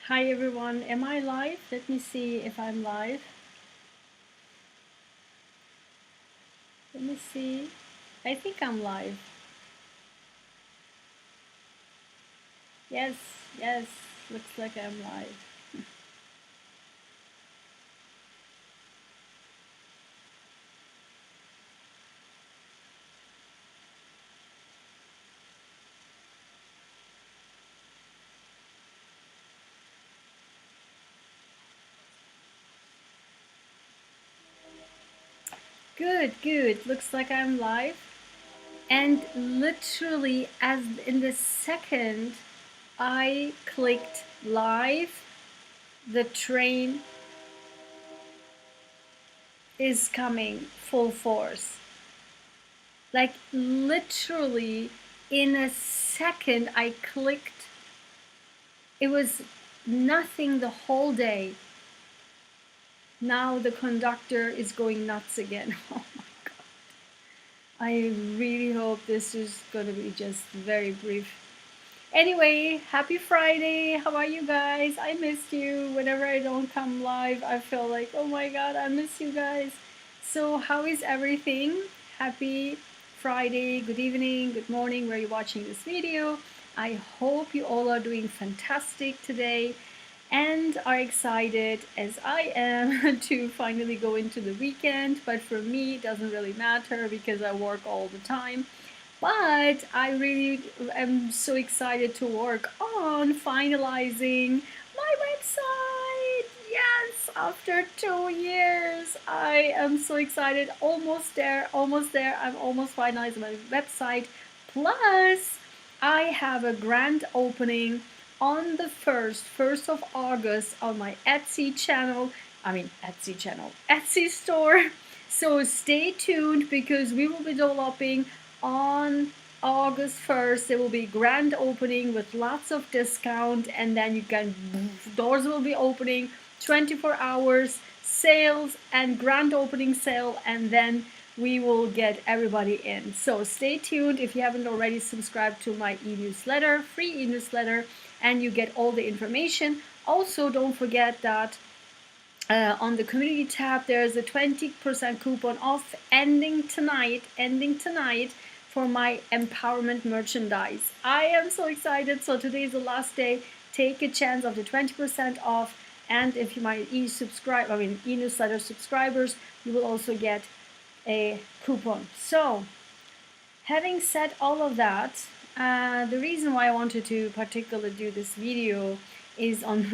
Hi everyone, am I live? Let me see if I'm live. Let me see. I think I'm live. Yes, yes, looks like I'm live. Good, good. Looks like I'm live. And literally, as in the second I clicked live, the train is coming full force. Like literally, in a second, I clicked. It was nothing the whole day. Now the conductor is going nuts again. Oh my god. I really hope this is going to be just very brief. Anyway, happy Friday. How are you guys? I missed you. Whenever I don't come live, I feel like, oh my god, I miss you guys. So, how is everything? Happy Friday. Good evening, good morning, where you're watching this video. I hope you all are doing fantastic today and are excited as I am to finally go into the weekend. But for me, it doesn't really matter because I work all the time. But I really am so excited to work on finalizing my website. Yes, after 2 years, I am so excited. Almost there, almost there. I'm almost finalizing my website. Plus, I have a grand opening on the 1st of August on my Etsy channel. Etsy store. So stay tuned because we will be developing on August 1st. There will be grand opening with lots of discount, and then you can, doors will be opening 24 hours, sales and grand opening sale, and then we will get everybody in. So stay tuned. If you haven't already subscribed to my e-newsletter, free e-newsletter, and you get all the information. Also, don't forget that on the community tab, there's a 20% coupon off ending tonight for my empowerment merchandise. I am so excited. So today is the last day. Take a chance of the 20% off. And if you my e-newsletter subscribers, you will also get a coupon. So having said all of that, the reason why I wanted to particularly do this video is on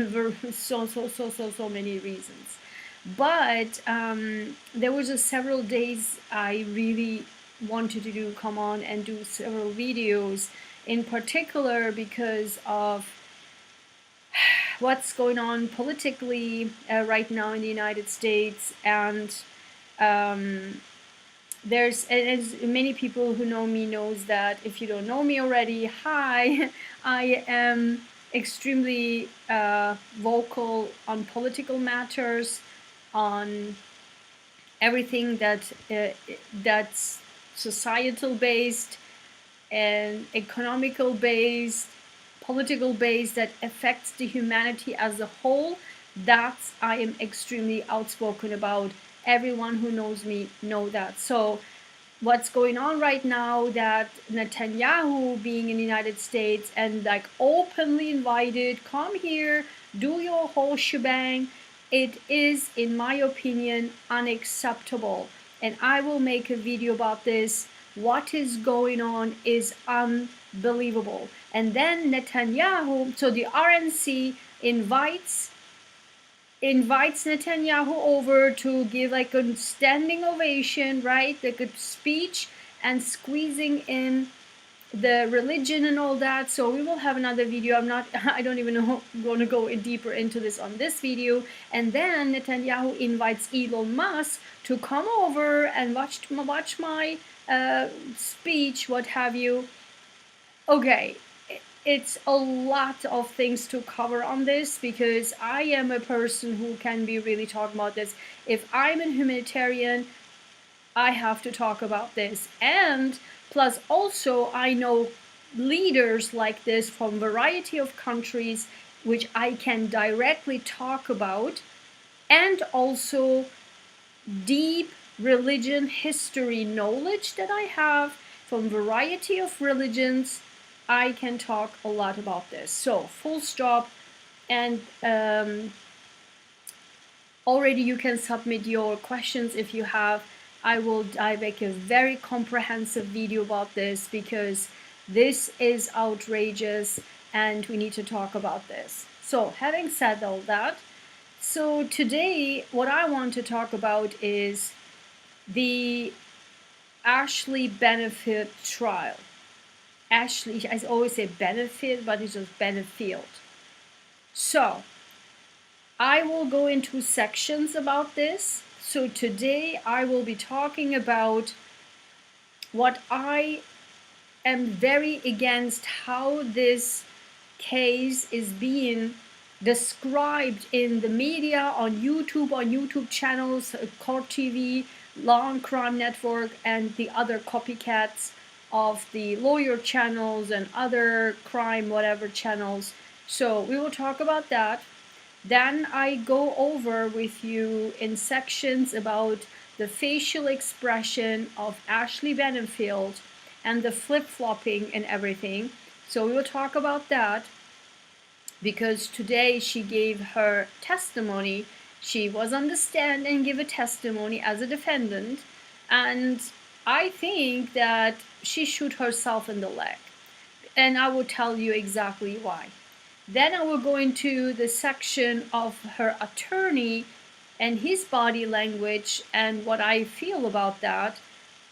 so many reasons. But there was just several days I really wanted to come on and do several videos, in particular because of what's going on politically right now in the United States. And there's, as many people who know me knows that, if you don't know me already, hi, I am extremely vocal on political matters, on everything that's societal based and economical based, political based, that affects the humanity as a whole. That's I am extremely outspoken about. Everyone who knows me know that. So what's going on right now, that Netanyahu being in the United States and like openly invited, come here, do your whole shebang, it is, in my opinion, unacceptable. And I will make a video about this. What is going on is unbelievable. And then Netanyahu, so the RNC invites Netanyahu over to give like a standing ovation, right? Like a speech, and squeezing in the religion and all that. So we will have another video. I don't even know, I'm going to go deeper into this on this video. And then Netanyahu invites Elon Musk to come over and watch my speech, what have you. Okay, it's a lot of things to cover on this because I am a person who can be really talking about this. If I'm a humanitarian, I have to talk about this. And plus also I know leaders like this from a variety of countries, which I can directly talk about, and also deep religion history knowledge that I have from a variety of religions. I can talk a lot about this. So full stop. And already you can submit your questions if you have. I make a very comprehensive video about this because this is outrageous and we need to talk about this. So having said all that, so today what I want to talk about is the Ashley Benefit trial. Ashley, I always say benefit, but it's just Benefield. So I will go into sections about this. So today I will be talking about what I am very against, how this case is being described in the media, on YouTube channels, Court TV, Law and Crime Network, and the other copycats of the lawyer channels and other crime whatever channels. So we will talk about that. Then I go over with you in sections about the facial expression of Ashley Benenfield and the flip-flopping and everything. So we will talk about that because today she gave her testimony. She was on the stand and gave a testimony as a defendant, and I think that she shot herself in the leg, and I will tell you exactly why. Then I will go into the section of her attorney and his body language and what I feel about that.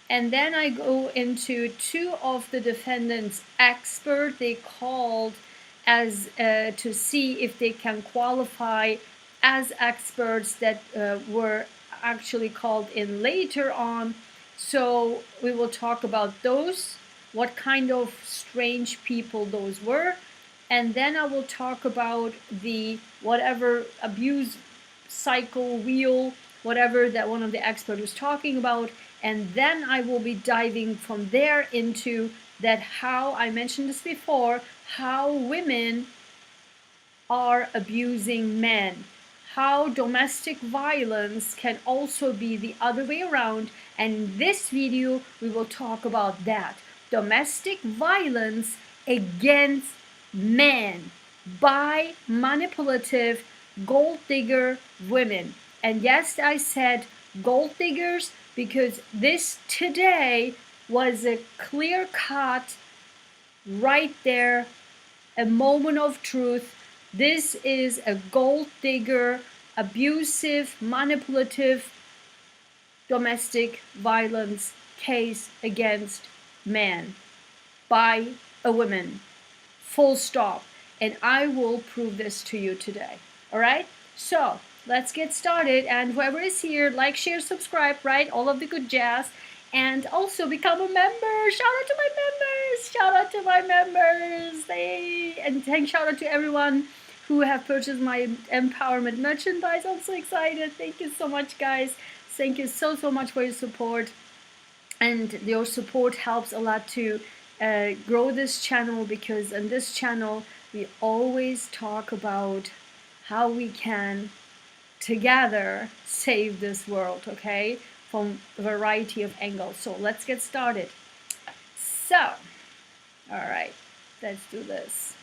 And then I go into two of the defendants' experts they called as to see if they can qualify as experts that were actually called in later on. So we will talk about those, what kind of strange people those were. And then I will talk about the whatever abuse cycle wheel, whatever that one of the experts was talking about. And then I will be diving from there into that, how I mentioned this before, how women are abusing men, how domestic violence can also be the other way around. And in this video we will talk about that, domestic violence against men by manipulative gold digger women. And yes, I said gold diggers because this today was a clear cut right there, a moment of truth. This is a gold digger, abusive, manipulative domestic violence case against men by a woman. Full stop. And I will prove this to you today. All right? So let's get started. And whoever is here, like, share, subscribe, right? All of the good jazz. And also become a member. Shout out to my members. Shout out to my members. And thank shout out to everyone who have purchased my empowerment merchandise. I'm so excited. Thank you so much, guys. Thank you so much for your support. And your support helps a lot to grow this channel, because on this channel we always talk about how we can together save this world, okay, from a variety of angles. So let's get started. So all right, let's do this.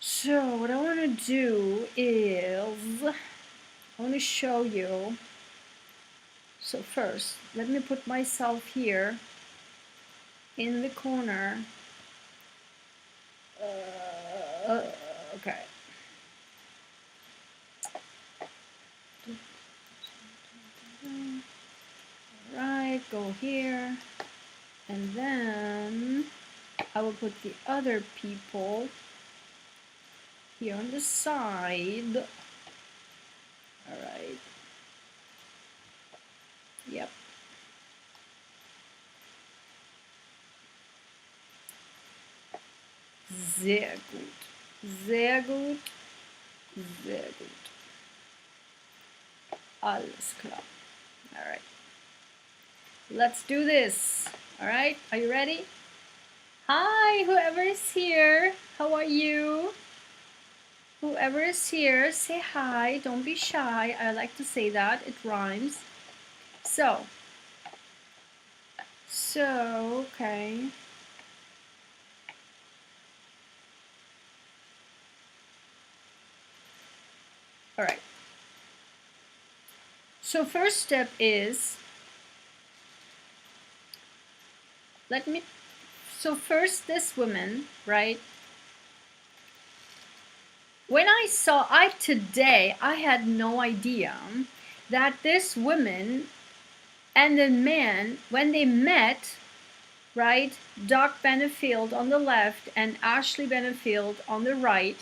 So what I want to do is I want to show you. So first let me put myself here in the corner. Okay. Alright, go here. And then I will put the other people here on the side. Alright. Yep. Sehr gut. Sehr gut. Sehr gut. Alles klar. All right. Let's do this. All right. Are you ready? Hi, whoever is here. How are you? Whoever is here, say hi. Don't be shy. I like to say that. It rhymes. So, okay. All right. So first step is, so first this woman, right? When today, I had no idea that this woman and the man, when they met, right, Doc Benefield on the left and Ashley Benefield on the right,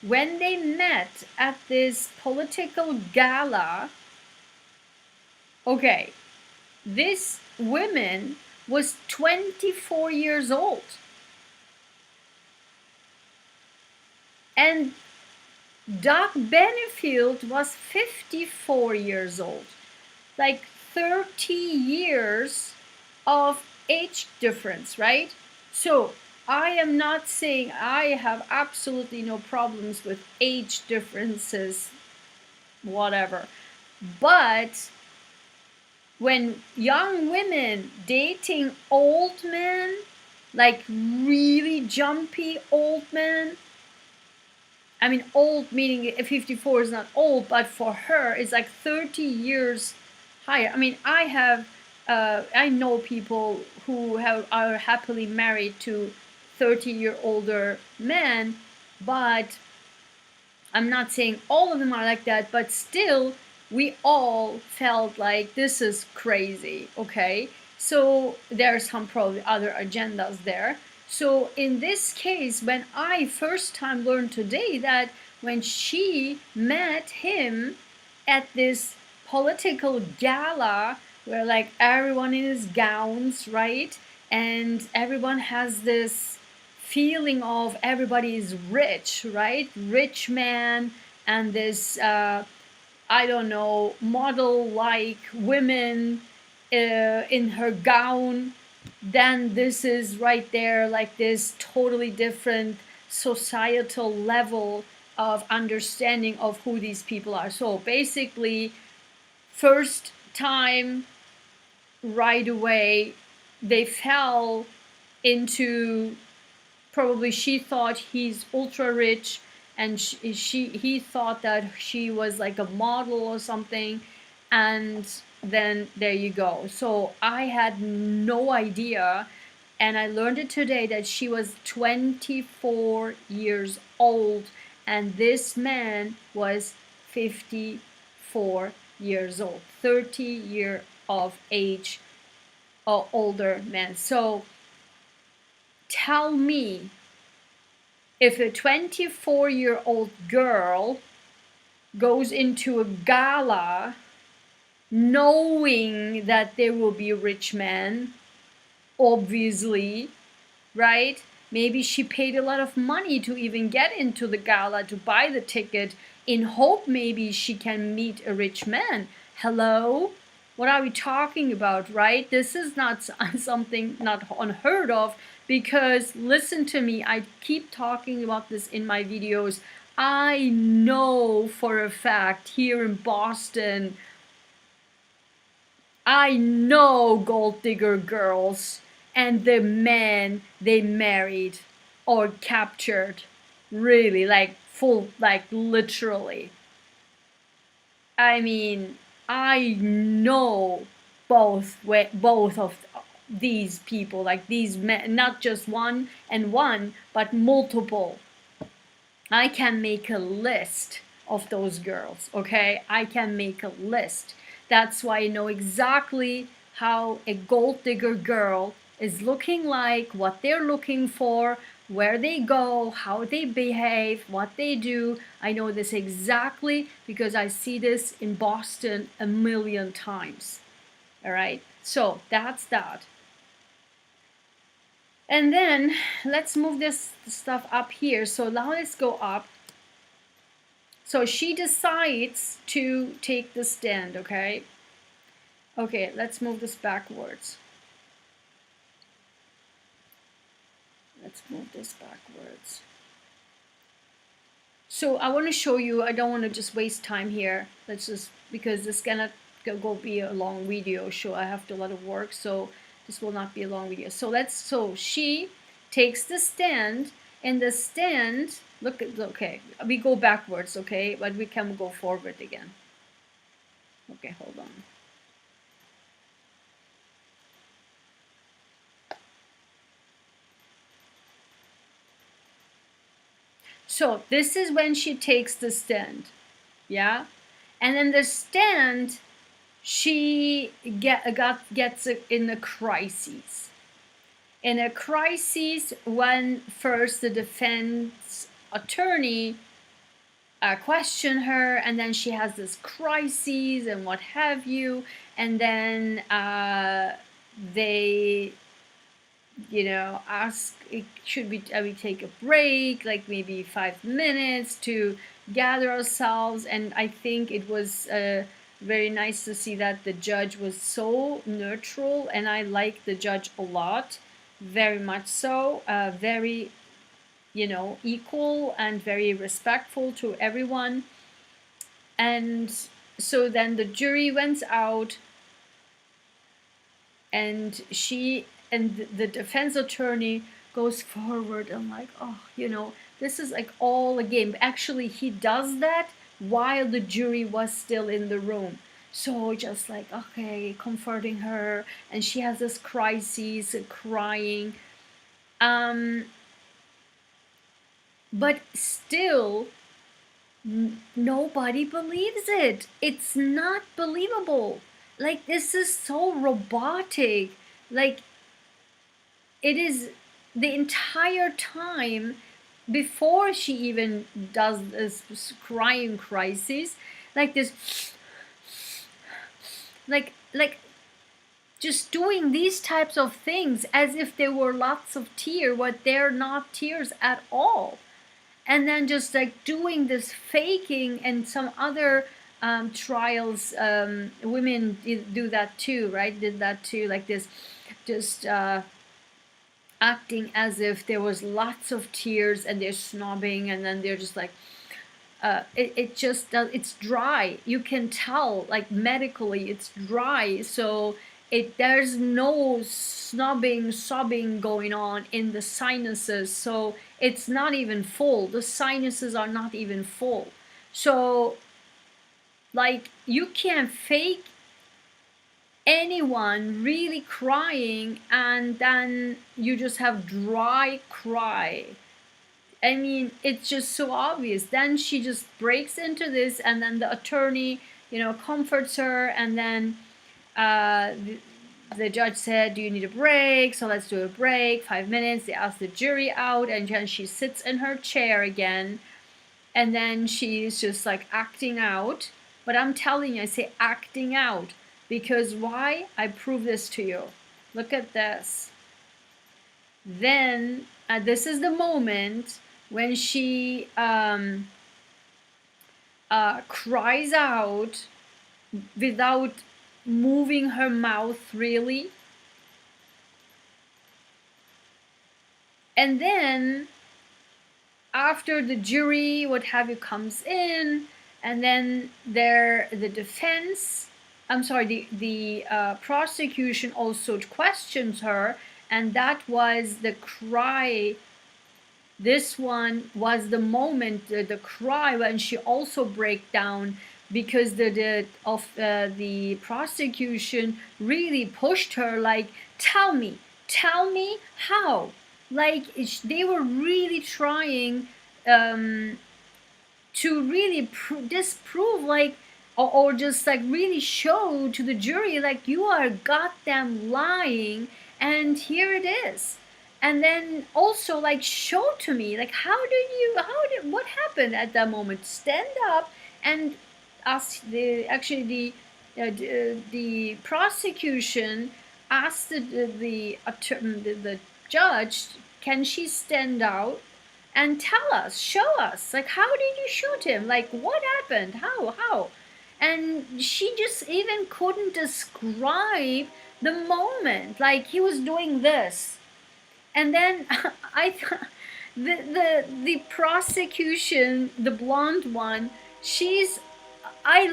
when they met at this political gala, okay, this woman was 24 years old. And Doc Benefield was 54 years old. Like 30 years of age difference, right? So I am not saying I have absolutely no problems with age differences, whatever. But when young women dating old men, like really jumpy old men, I mean, old meaning 54 is not old, but for her, it's like 30 years higher. I mean, I know people who are happily married to 30-year older men, but I'm not saying all of them are like that, but still, we all felt like this is crazy, okay? So there are some probably other agendas there. So in this case, when I first time learned today that when she met him at this political gala where like everyone in his gowns, right? And everyone has this feeling of everybody is rich, right? Rich man and this, I don't know, model-like women in her gown. Then this is right there, like this totally different societal level of understanding of who these people are. So basically, first time, right away, they fell into, probably she thought he's ultra rich, and he thought that she was like a model or something, and then there you go. So I had no idea, and I learned it today that she was 24 years old and this man was 54 years old, 30-year of age, older man. So tell me, if a 24-year-old girl goes into a gala knowing that there will be a rich man, obviously, right? Maybe she paid a lot of money to even get into the gala, to buy the ticket, in hope maybe she can meet a rich man. Hello? What are we talking about, right? This is not something not unheard of, because listen to me, I keep talking about this in my videos. I know for a fact here in Boston, I know gold digger girls and the men they married or captured, really, like full, like literally. I mean, I know both of these people, like these men, not just one and one, but multiple. I can make a list of those girls, okay? I can make a list. That's why I know exactly how a gold digger girl is looking like, what they're looking for, where they go, how they behave, what they do. I know this exactly because I see this in Boston a million times. All right, so that's that. And then let's move this stuff up here. So now let's go up. So she decides to take the stand, okay? Okay, let's move this backwards. Let's move this backwards. So I want to show you, I don't want to just waste time here. Let's just, because this cannot go be a long video, so I have to a lot of work, so this will not be a long video. So she takes the stand, and the stand, look at, okay, we go backwards, okay, but we can go forward again. Okay, hold on. So this is when she takes the stand, yeah? And then the stand, she gets in a crisis. In a crisis, when first the defense attorney question her, and then she has this crisis and what have you, and then they ask, should we take a break, like maybe 5 minutes to gather ourselves. And I think it was very nice to see that the judge was so neutral, and I like the judge a lot, very much so, very equal and very respectful to everyone. And so then the jury went out, and the defense attorney goes forward. I'm like, oh, this is like all a game. Actually, he does that while the jury was still in the room. So just like, okay, comforting her, and she has this crisis, crying. But still, nobody believes it. It's not believable. Like, this is so robotic. Like, it is the entire time before she even does this crying crisis, like this, like just doing these types of things as if there were lots of tears, but they're not tears at all. And then just like doing this faking, and some other trials, women do that too, right? Did that too, like this, just acting as if there was lots of tears, and they're snobbing, and then they're just like, it's dry. You can tell, like medically, it's dry. So there's no sobbing going on in the sinuses. So it's not even full. The sinuses are not even full. So like, you can't fake anyone really crying and then you just have dry cry. I mean, it's just so obvious. Then she just breaks into this, and then the attorney, comforts her, and then the judge said, do you need a break? So let's do a break, 5 minutes. They ask the jury out, and then she sits in her chair again, and then she's just like acting out. But I'm telling you, I say acting out, because why? I prove this to you. Look at this. Then this is the moment when she cries out without moving her mouth really. And then after the jury, what have you, comes in, and then the defense, I'm sorry, the prosecution also questions her, and that was the cry. This one was the moment, the cry, when she also break down, because the prosecution really pushed her, like, tell me how. Like, they were really trying to really disprove, like, or just like really show to the jury, like, you are goddamn lying, and here it is. And then also, like, show to me, like, what happened at that moment? Stand up and ask the prosecution asked the judge, can she stand out and tell us, show us, like, how did you shoot him? Like, what happened? How? And she just even couldn't describe the moment. Like, he was doing this. And then the prosecution, the blonde one, I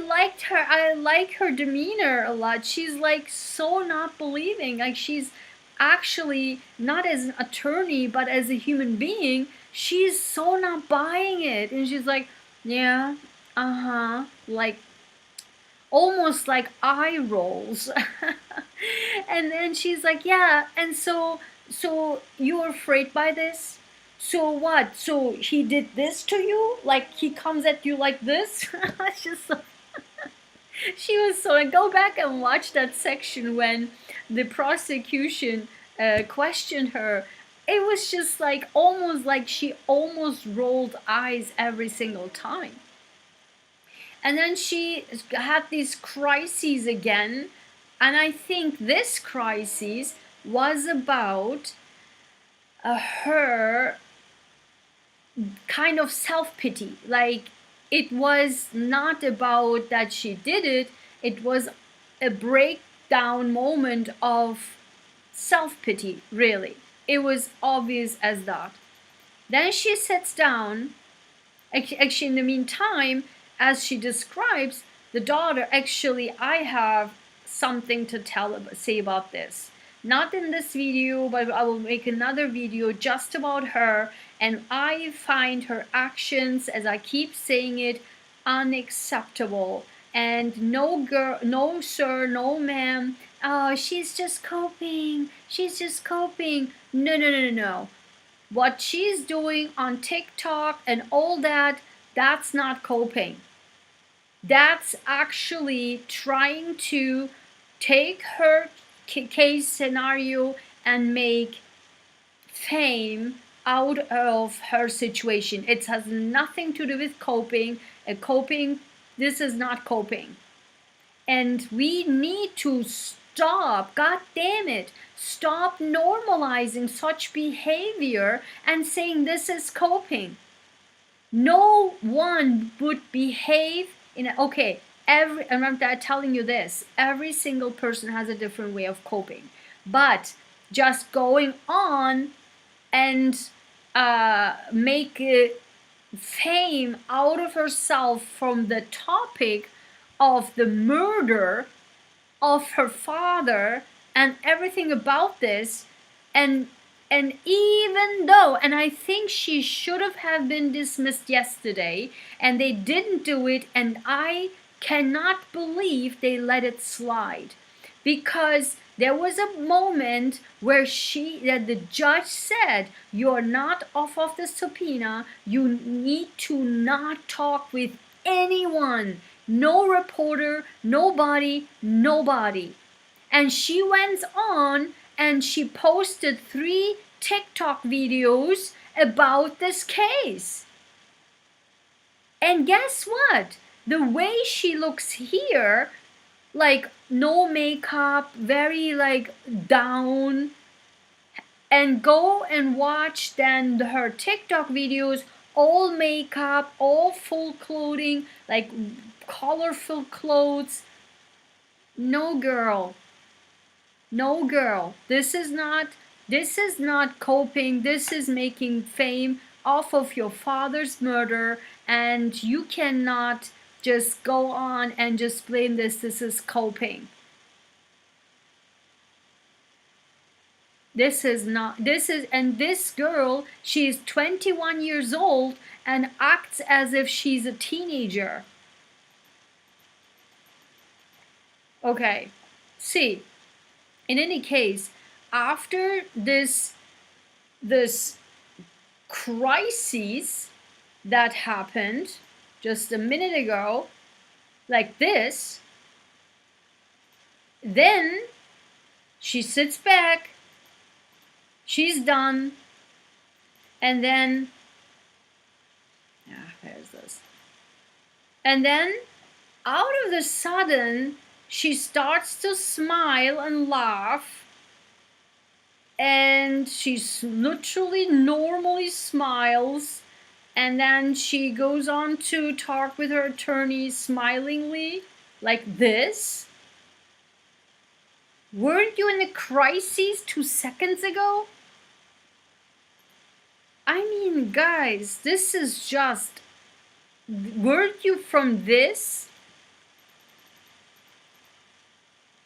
like her demeanor a lot. She's like so not believing. Like she's actually not as an attorney, but as a human being, she's so not buying it. And she's like, yeah, uh-huh, like almost like eye rolls. And then she's like, yeah, and so you're afraid by this? So what? So he did this to you? Like he comes at you like this? It's just so, she was so, go back and watch that section when the prosecution questioned her. It was just like almost like she almost rolled eyes every single time. And then she had these crises again. And I think this crisis was about her kind of self-pity. Like it was not about that she did it. It was a breakdown moment of self-pity, really. It was obvious as that. Then she sits down. Actually, in the meantime, as she describes the daughter, actually, I have something to say about this. Not in this video, but I will make another video just about her. And I find her actions, as I keep saying it, unacceptable. And no girl, no sir, no ma'am, oh, she's just coping. She's just coping. No, no, no, no, no. What she's doing on TikTok and all that, that's not coping. That's actually trying to take her case scenario and make fame out of her situation. It has nothing to do with coping. This is not coping. And we need to stop, god damn it, stop normalizing such behavior and saying this is coping. No one would behave in okay, and I'm telling you this, every single person has a different way of coping. But just going on and make fame out of herself from the topic of the murder of her father and everything about this, and even though, and I think she should have been dismissed yesterday, and they didn't do it, and I cannot believe they let it slide, because there was a moment where the judge said, you're not off of the subpoena, you need to not talk with anyone, no reporter, nobody. And she went on and she posted 3 TikTok videos about this case. And guess what? The way she looks here, like no makeup, very like down, and go and watch then her TikTok videos, all makeup, all full clothing, like colorful clothes. No girl. No girl. This is not coping. This is making fame off of your father's murder, and you cannot just go on and just blame this. This is coping. This is not, and this girl, she's 21 years old and acts as if she's a teenager. Okay, see, in any case, after this crisis that happened just a minute ago, like this, then she sits back, she's done, and then, where's this? And then, out of the sudden, she starts to smile and laugh, and she literally normally smiles, and then she goes on to talk with her attorney smilingly, like this. Weren't you in a crisis 2 seconds ago? I mean, guys, this is just, weren't you from this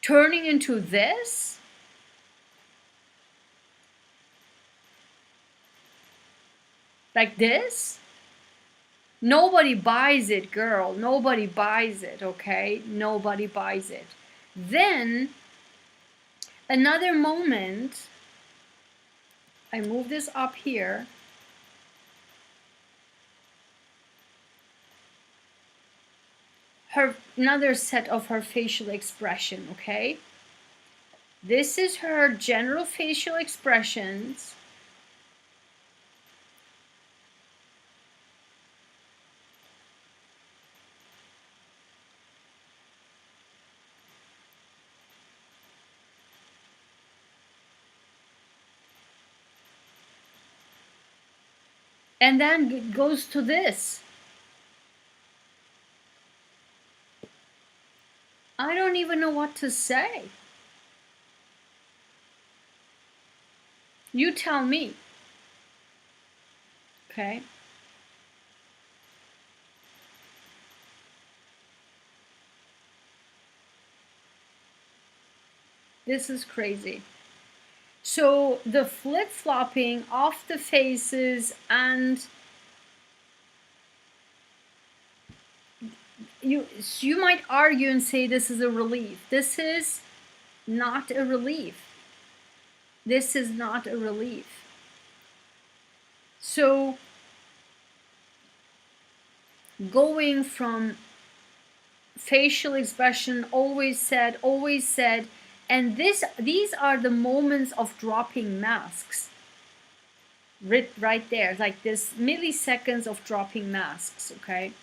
turning into this? Like this? Nobody buys it, girl. Nobody buys it, okay? Nobody buys it. Then, another moment, I move this up here. Another set of her facial expression, okay? This is her general facial expressions. And then it goes to this. I don't even know what to say. You tell me. Okay. This is crazy. So the flip-flopping of the faces, and you might argue and say this is a relief. This is not a relief. This is not a relief. So going from facial expression, always said, and these are the moments of dropping masks. Right there, like this milliseconds of dropping masks, okay?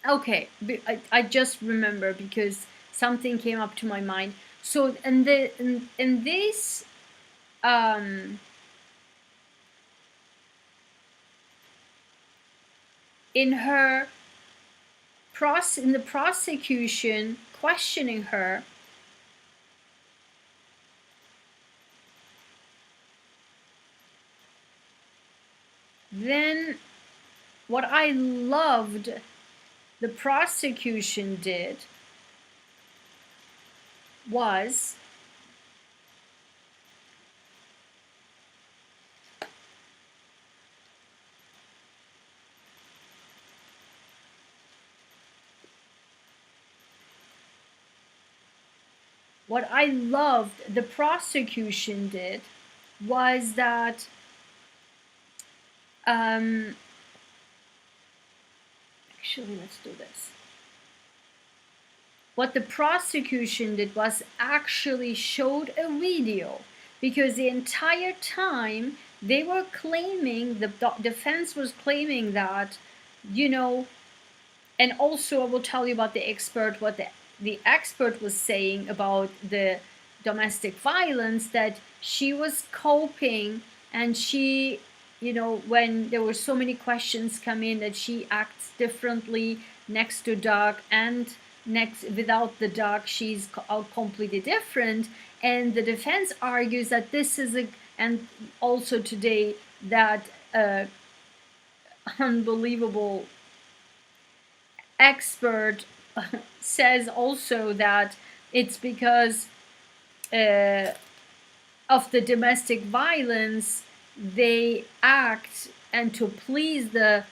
Okay, I just remember because something came up to my mind. So in this in the prosecution questioning her, then what I loved the prosecution did was the prosecution did was that actually, let's do this. What the prosecution did was actually showed a video, because the entire time they were claiming, the defense was claiming that, you know, and also I will tell you about the expert, what the expert was saying about the domestic violence, that she was coping, and she, you know, when there were so many questions come in, that she acts differently next to Doug, and without the Doug she's completely different. And the defense argues that this is and also today that unbelievable expert says also that it's because of the domestic violence, they act and to please the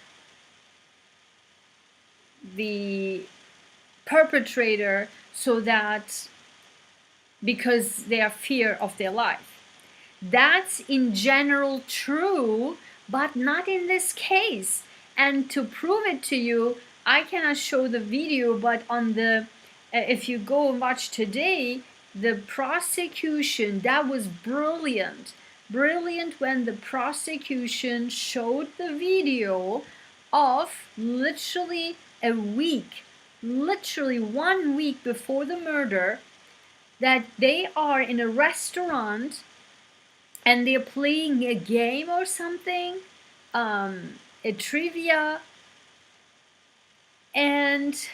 perpetrator, so that because they are fear of their life. That's in general true, but not in this case. And to prove it to you, I cannot show the video, but on the if you go and watch today, the prosecution, that was brilliant when the prosecution showed the video of literally a week, literally 1 week before the murder, that they are in a restaurant and they're playing a game or something, a trivia, and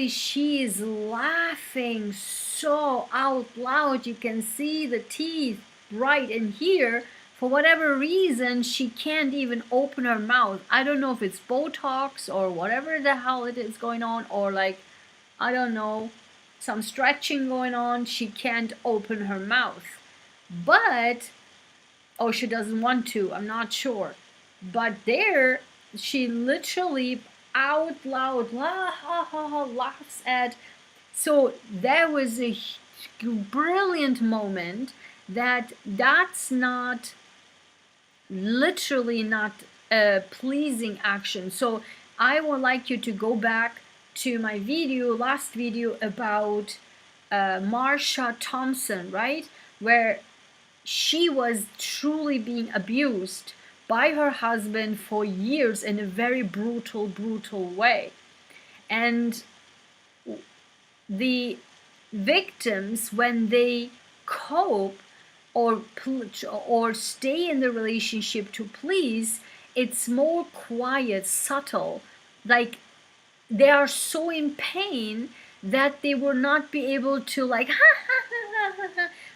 she is laughing so out loud. You can see the teeth right in here. For whatever reason, she can't even open her mouth. I don't know if it's Botox or whatever the hell it is going on, or like, I don't know, some stretching going on. She can't open her mouth. But, oh, she doesn't want to, I'm not sure. But there, she literally out loud laughs at. So that was a brilliant moment. That's not literally not a pleasing action. So I would like you to go back to my last video about Marsha Thompson, right, where she was truly being abused by her husband for years in a very brutal way. And the victims, when they cope or stay in the relationship to please, it's more quiet, subtle. Like, they are so in pain that they will not be able to like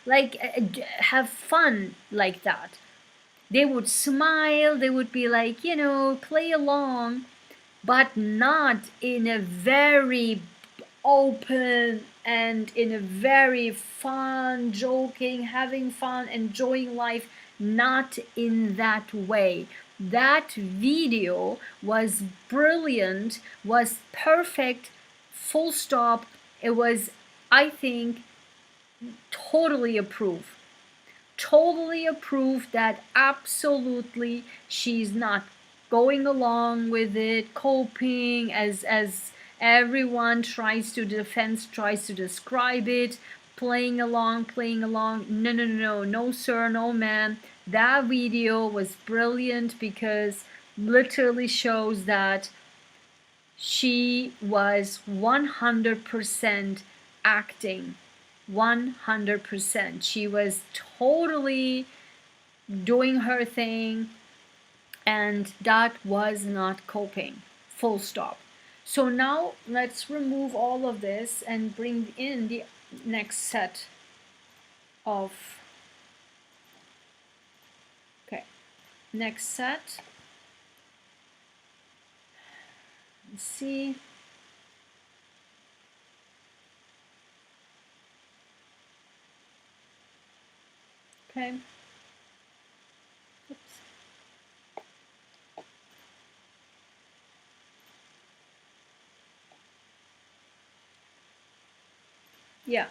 like have fun like that. They would smile, they would be like, you know, play along, but not in a very open and in a very fun, joking, having fun, enjoying life, not in that way. That video was brilliant, was perfect, full stop. It was, I think, totally approved. Totally approved that absolutely she's not going along with it, coping as everyone tries to describe it, playing along. No sir, no ma'am. That video was brilliant because literally shows that she was 100% acting. 100%. She was totally doing her thing, and that was not coping. Full stop. So now let's remove all of this and bring in the next set of, okay, next set. Let's see. Okay. Oops. Yeah.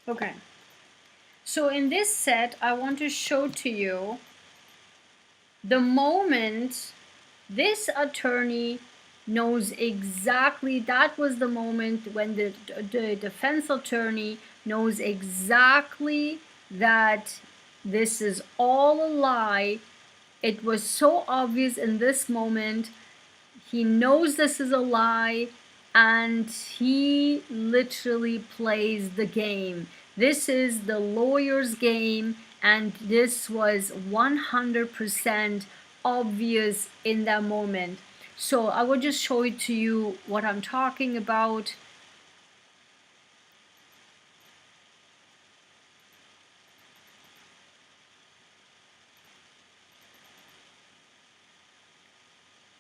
Okay. So in this set, I want to show to you the moment this attorney knows exactly, that was the moment when the defense attorney knows exactly that this is all a lie. It was so obvious in this moment. He knows this is a lie, and he literally plays the game. This is the lawyer's game, and this was 100% obvious in that moment. So I will just show it to you what I'm talking about.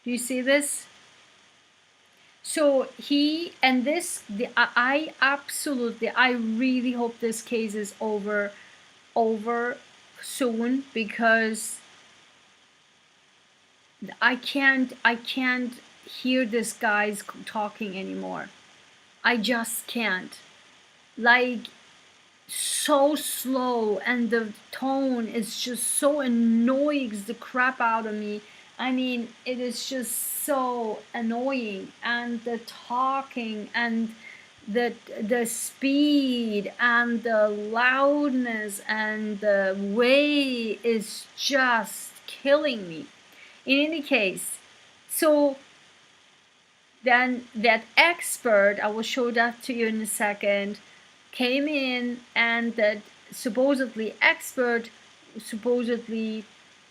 Do you see this? So he, and this, I absolutely, I really hope this case is over soon, because I can't hear this guy's talking anymore. I just can't. Like, so slow, and the tone is just so annoying the crap out of me. I mean, it is just so annoying, and the talking and the speed and the loudness and the way is just killing me. In any case, so then that expert, I will show that to you in a second, came in, and that supposedly expert, supposedly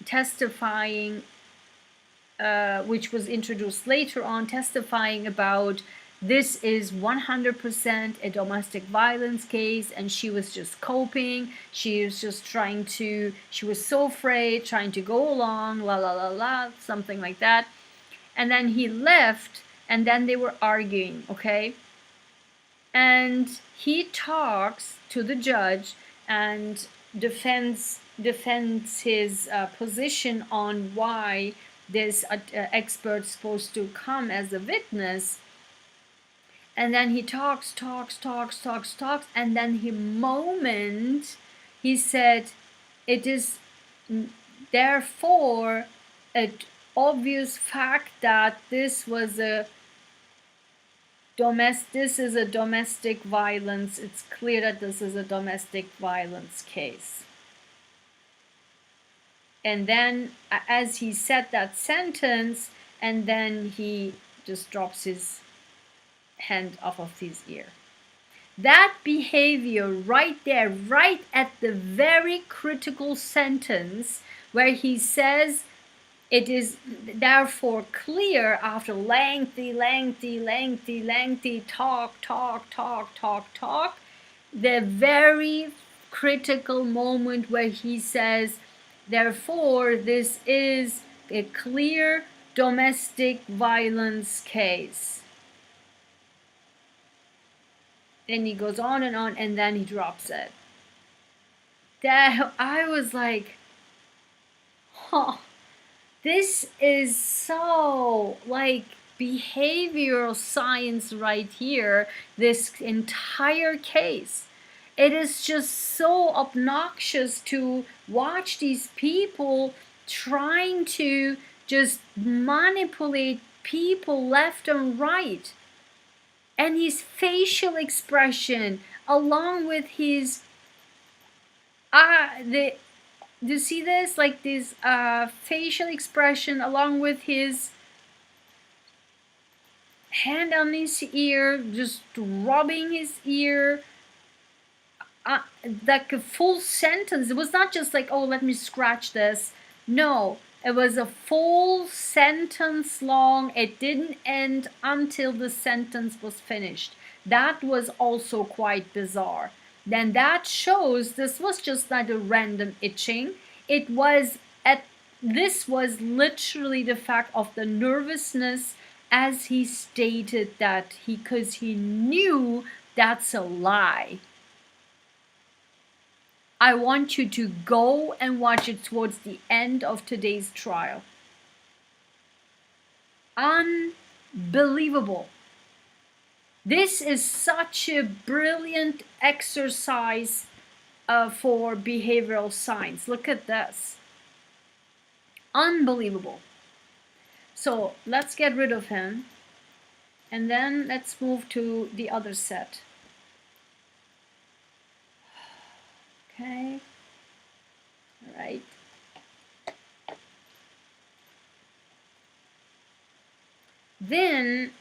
testifying, which was introduced later on, testifying about this is 100% a domestic violence case, and she was just coping. She was just trying to, she was so afraid, trying to go along, la la la la, something like that. And then he left, and then they were arguing, okay? And he talks to the judge and defends his position on why this expert's supposed to come as a witness. And then he talks, and then he said, it is therefore an obvious fact that this is a domestic violence. It's clear that this is a domestic violence case. And then as he said that sentence, and then he just drops his hand off of his ear. That behavior right there, right at the very critical sentence where he says, it is therefore clear, after lengthy talk, the very critical moment where he says, therefore, this is a clear domestic violence case. And he goes on, and then he drops it. That I was like, huh. This is so like behavioral science right here, this entire case. It is just so obnoxious to watch these people trying to just manipulate people left and right. And his facial expression, along with his do you see this? Like this facial expression, along with his hand on his ear, just rubbing his ear, like a full sentence. It was not just like, oh, let me scratch this. No, it was a full sentence long. It didn't end until the sentence was finished. That was also quite bizarre. Then that shows this was just not a random itching. This was literally the fact of the nervousness, as he stated that because he knew that's a lie. I want you to go and watch it towards the end of today's trial. Unbelievable. This is such a brilliant exercise for behavioral science. Look at this. Unbelievable. So let's get rid of him. And then let's move to the other set. Okay. All right. Then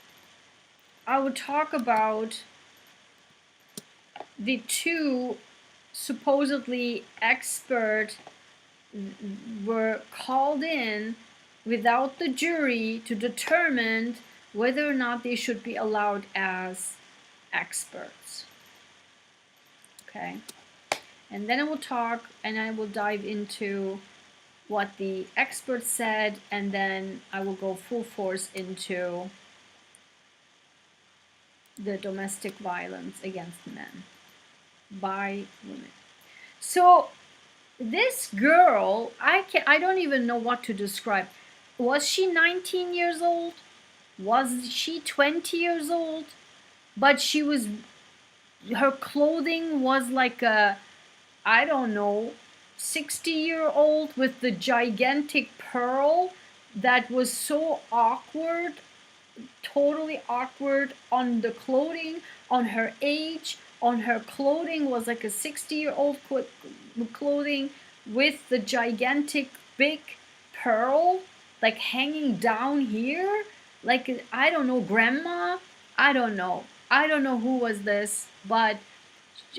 I will talk about the two supposedly expert were called in without the jury to determine whether or not they should be allowed as experts. Okay. And then I will talk, and I will dive into what the expert said, and then I will go full force into the domestic violence against men by women. So this girl, I don't even know what to describe. Was she 19 years old? Was she 20 years old? But she was her clothing was like a, I don't know, 60-year-old with the gigantic pearl that was so awkward, totally awkward on the clothing, on her age, on her clothing was like a 60-year-old clothing with the gigantic big pearl like hanging down here, like I don't know, grandma. I don't know. I don't know who was this, but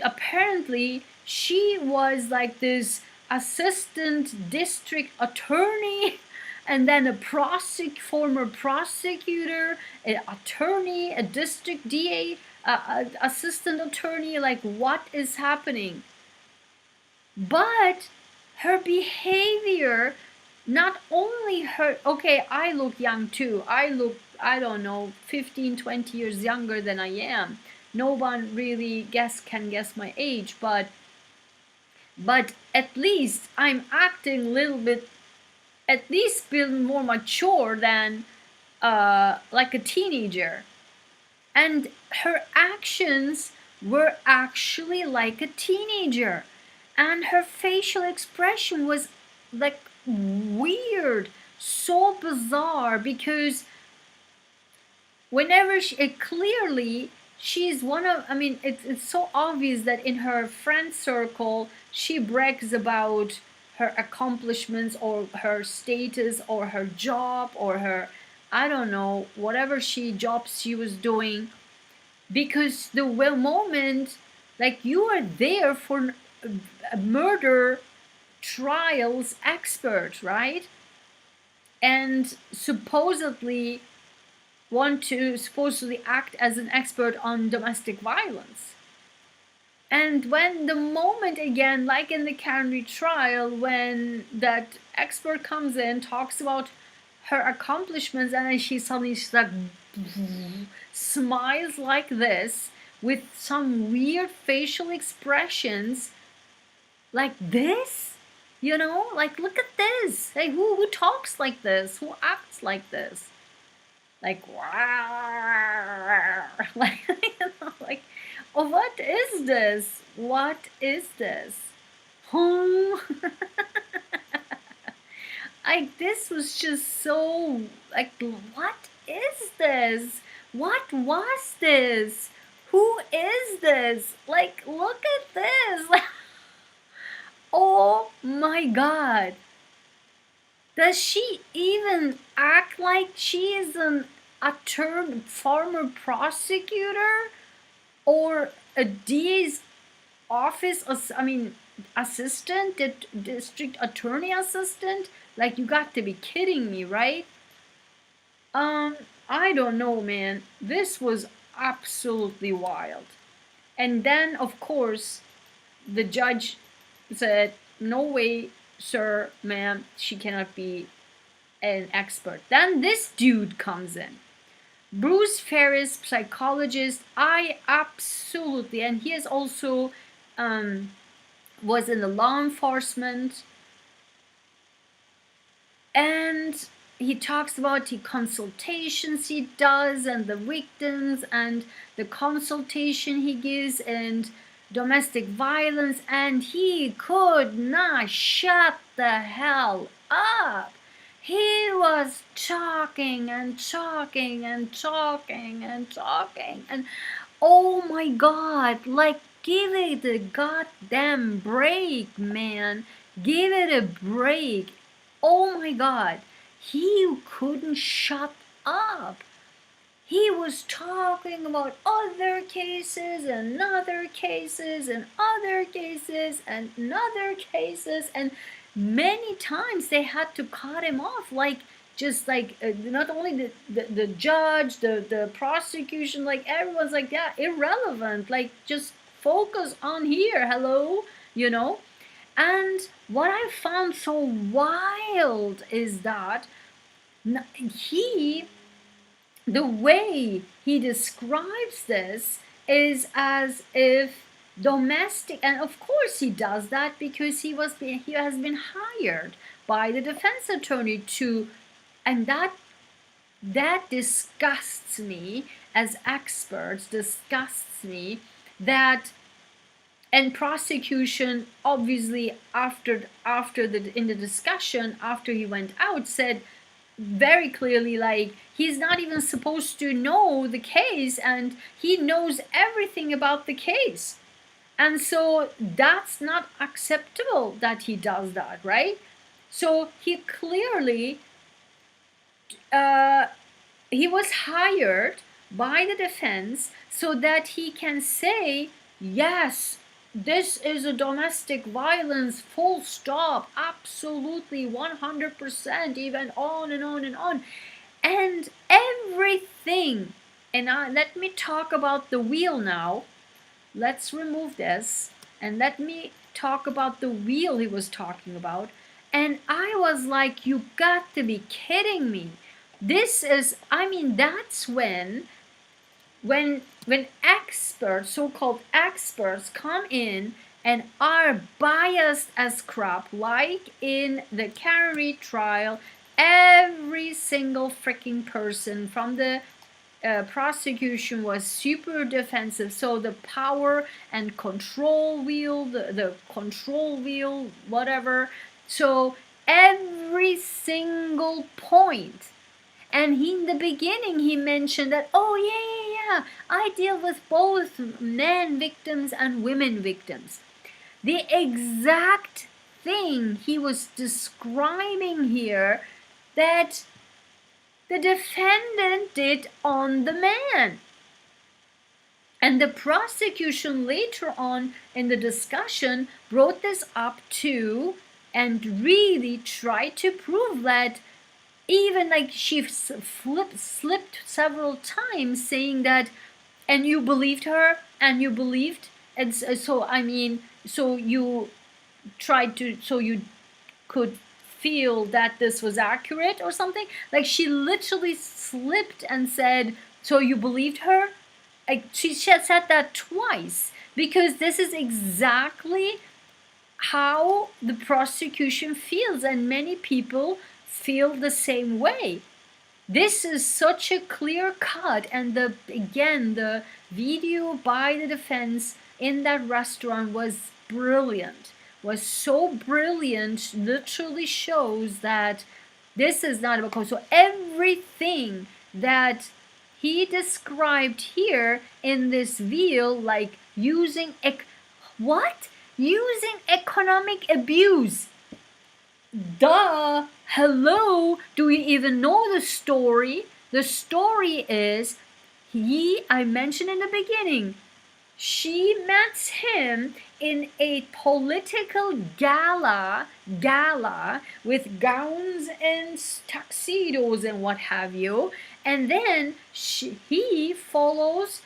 apparently she was like this assistant district attorney and then a former prosecutor, an attorney, a district DA, assistant attorney. Like, what is happening? But her behavior, not only her, okay, I look young too. I look, I don't know, 15, 20 years younger than I am. No one really can guess my age, but at least I'm acting a little bit, at least being more mature than like a teenager. And her actions were actually like a teenager. And her facial expression was like weird, so bizarre, because whenever clearly she's one of, I mean, it's so obvious that in her friend circle she brags about her accomplishments or her status or her job or her, I don't know, whatever jobs she was doing, because the moment, like, you are there for a murder trials expert, right? And supposedly supposedly act as an expert on domestic violence. And when the moment again, like in the Kennedy trial, when that expert comes in, talks about her accomplishments, and then she's like smiles like this with some weird facial expressions like this, you know, like, look at this. Hey, who talks like this? Who acts like this? Like, like, you know, like, oh, what is this? What is this? Like, this was just so, like, what is this? What was this? Who is this? Like, look at this. Like, oh my God. Does she even act like she is a former prosecutor or a DA's office, I mean, assistant, district attorney assistant? Like, you got to be kidding me, right? I don't know, man. This was absolutely wild. And then, of course, the judge said, no way, sir, ma'am, she cannot be an expert. Then this dude comes in. Bruce Ferris, psychologist. I absolutely, and he is also was in the law enforcement, and he talks about the consultations he does and the victims and the consultation he gives and domestic violence, and he could not shut the hell up. He was talking and talking and talking and talking, and oh my God, like, give it a goddamn break, man. Give it a break. Oh my God, he couldn't shut up. He was talking about other cases and other cases and other cases and other cases, and many times they had to cut him off, like, just like not only the judge, the prosecution, like, everyone's like, yeah, irrelevant, like, just focus on here, hello, you know. And what I found so wild is that the way he describes this is as if domestic, and of course he does that because he has been hired by the defense attorney to, and that disgusts me, as experts, disgusts me, that, and prosecution obviously in the discussion after he went out said very clearly, like, he's not even supposed to know the case and he knows everything about the case. And so that's not acceptable that he does that, right? So he clearly, he was hired by the defense so that he can say, yes, this is a domestic violence, full stop, absolutely 100%, even on and on and on. And everything, and let me talk about the wheel now. Let's remove this and let me talk about the wheel he was talking about. And I was like, you got to be kidding me. This is, I mean, that's when experts, so-called experts, come in and are biased as crap, like in the Carey trial, every single freaking person from the prosecution was super defensive. So the power and control wheel, the control wheel, whatever. So every single point. And he, in the beginning, he mentioned that, oh, yeah, I deal with both men victims and women victims. The exact thing he was describing here that the defendant did on the man. And the prosecution later on in the discussion brought this up too and really tried to prove that, even like she slipped several times saying that, and you believed her, and you believed, and so I mean, so you tried to, so you could feel that this was accurate or something. Like she literally slipped and said, so you believed her? Like she said that twice, because this is exactly how the prosecution feels, and many people feel the same way. This is such a clear cut, and again the video by the defense in that restaurant was brilliant, was so brilliant, literally shows that this is not about code. So everything that he described here in this video, like using using economic abuse. Duh! Hello! Do we even know the story? The story is, I mentioned in the beginning, she met him in a political gala with gowns and tuxedos and what have you, and then he follows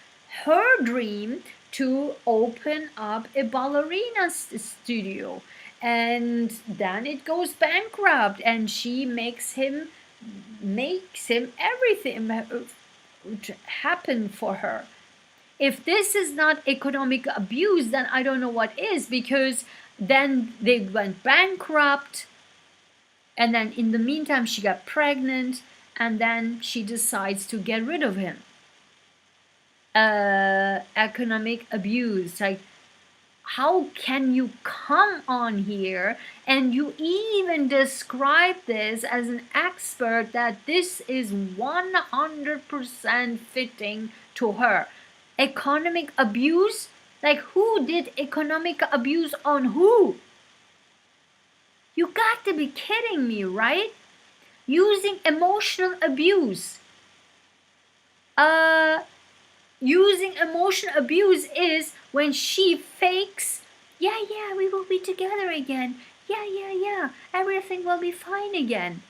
her dream to open up a ballerina studio, and then it goes bankrupt, and she makes him everything happen for her. If this is not economic abuse, then I don't know what is, because then they went bankrupt, and then in the meantime she got pregnant, and then she decides to get rid of him. Economic abuse. Like, how can you come on here and you even describe this as an expert that this is 100% fitting to her? Economic abuse? Like, who did economic abuse on who? You got to be kidding me, right? Using emotional abuse. Using emotional abuse is when she fakes, yeah, we will be together again. Yeah, everything will be fine again.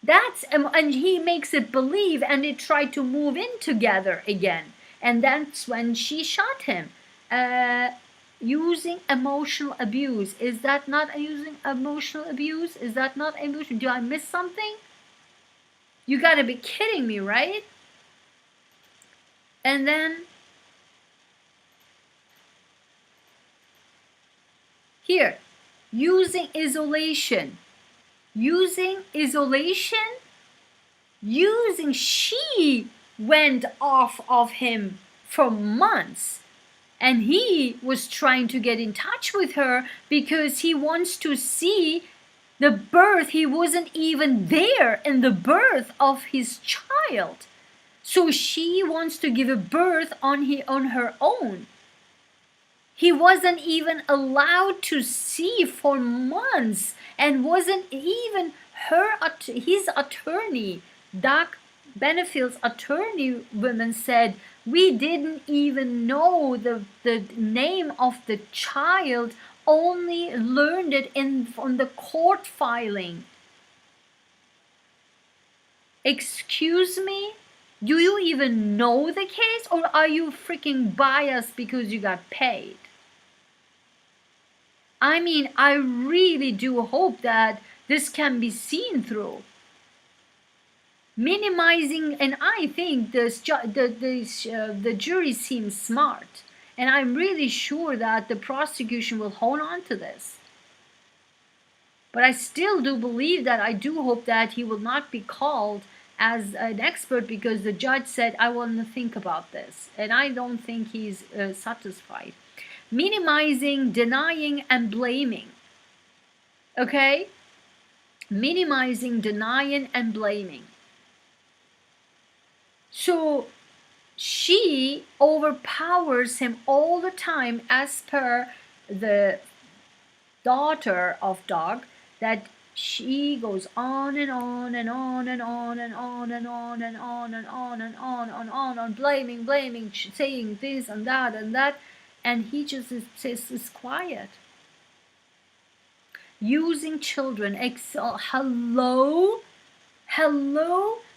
That's, and he makes it believe, and they try to move in together again. And that's when she shot him. Using emotional abuse. Is that not using emotional abuse? Is that not emotional? Do I miss something? You gotta be kidding me, right? And then here, using isolation. Using isolation? She went off of him for months. And he was trying to get in touch with her because he wants to see the birth. He wasn't even there in the birth of his child. So she wants to give a birth on her own. He wasn't even allowed to see for months, and wasn't even his attorney, Doc Benefield's attorney women said, we didn't even know the name of the child, only learned it on the court filing. Excuse me? Do you even know the case, or are you freaking biased because you got paid? I mean, I really do hope that this can be seen through. Minimizing, and I think the jury seems smart, and I'm really sure that the prosecution will hold on to this. But I still do believe that, I do hope that he will not be called as an expert, because the judge said, I want to think about this, and I don't think he's satisfied. Minimizing, denying, and blaming. Okay? Minimizing, denying, and blaming. So she overpowers him all the time, as per the daughter of Dog, that she goes on and on and on and on and on and on and on and on and on, blaming, saying this and that, and he just is quiet. Using children. Hello?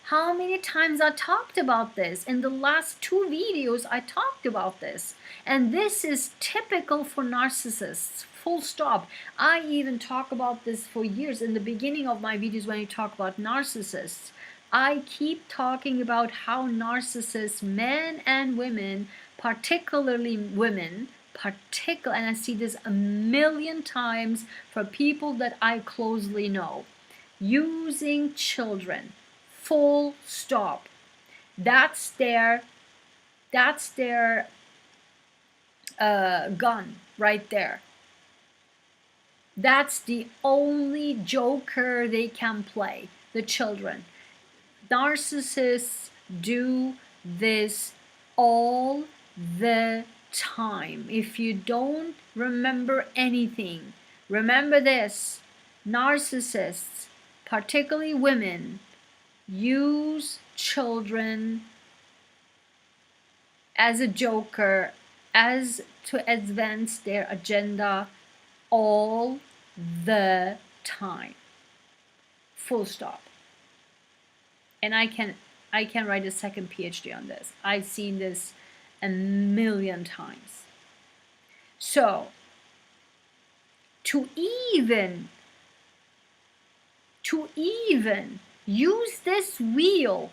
How many times I talked about this? In the last 2 videos, I talked about this. And this is typical for narcissists. Full stop. I even talk about this for years in the beginning of my videos when I talk about narcissists. I keep talking about how narcissists, men and women, particularly women, and I see this a million times for people that I closely know, using children. Full stop. That's their gun right there. That's the only joker they can play, the children. Narcissists do this all the time. If you don't remember anything, remember this: narcissists, particularly women, use children as a joker, as to advance their agenda all the time. Full stop. And I can write a second PhD on this. I've seen this a million times. So to even use this wheel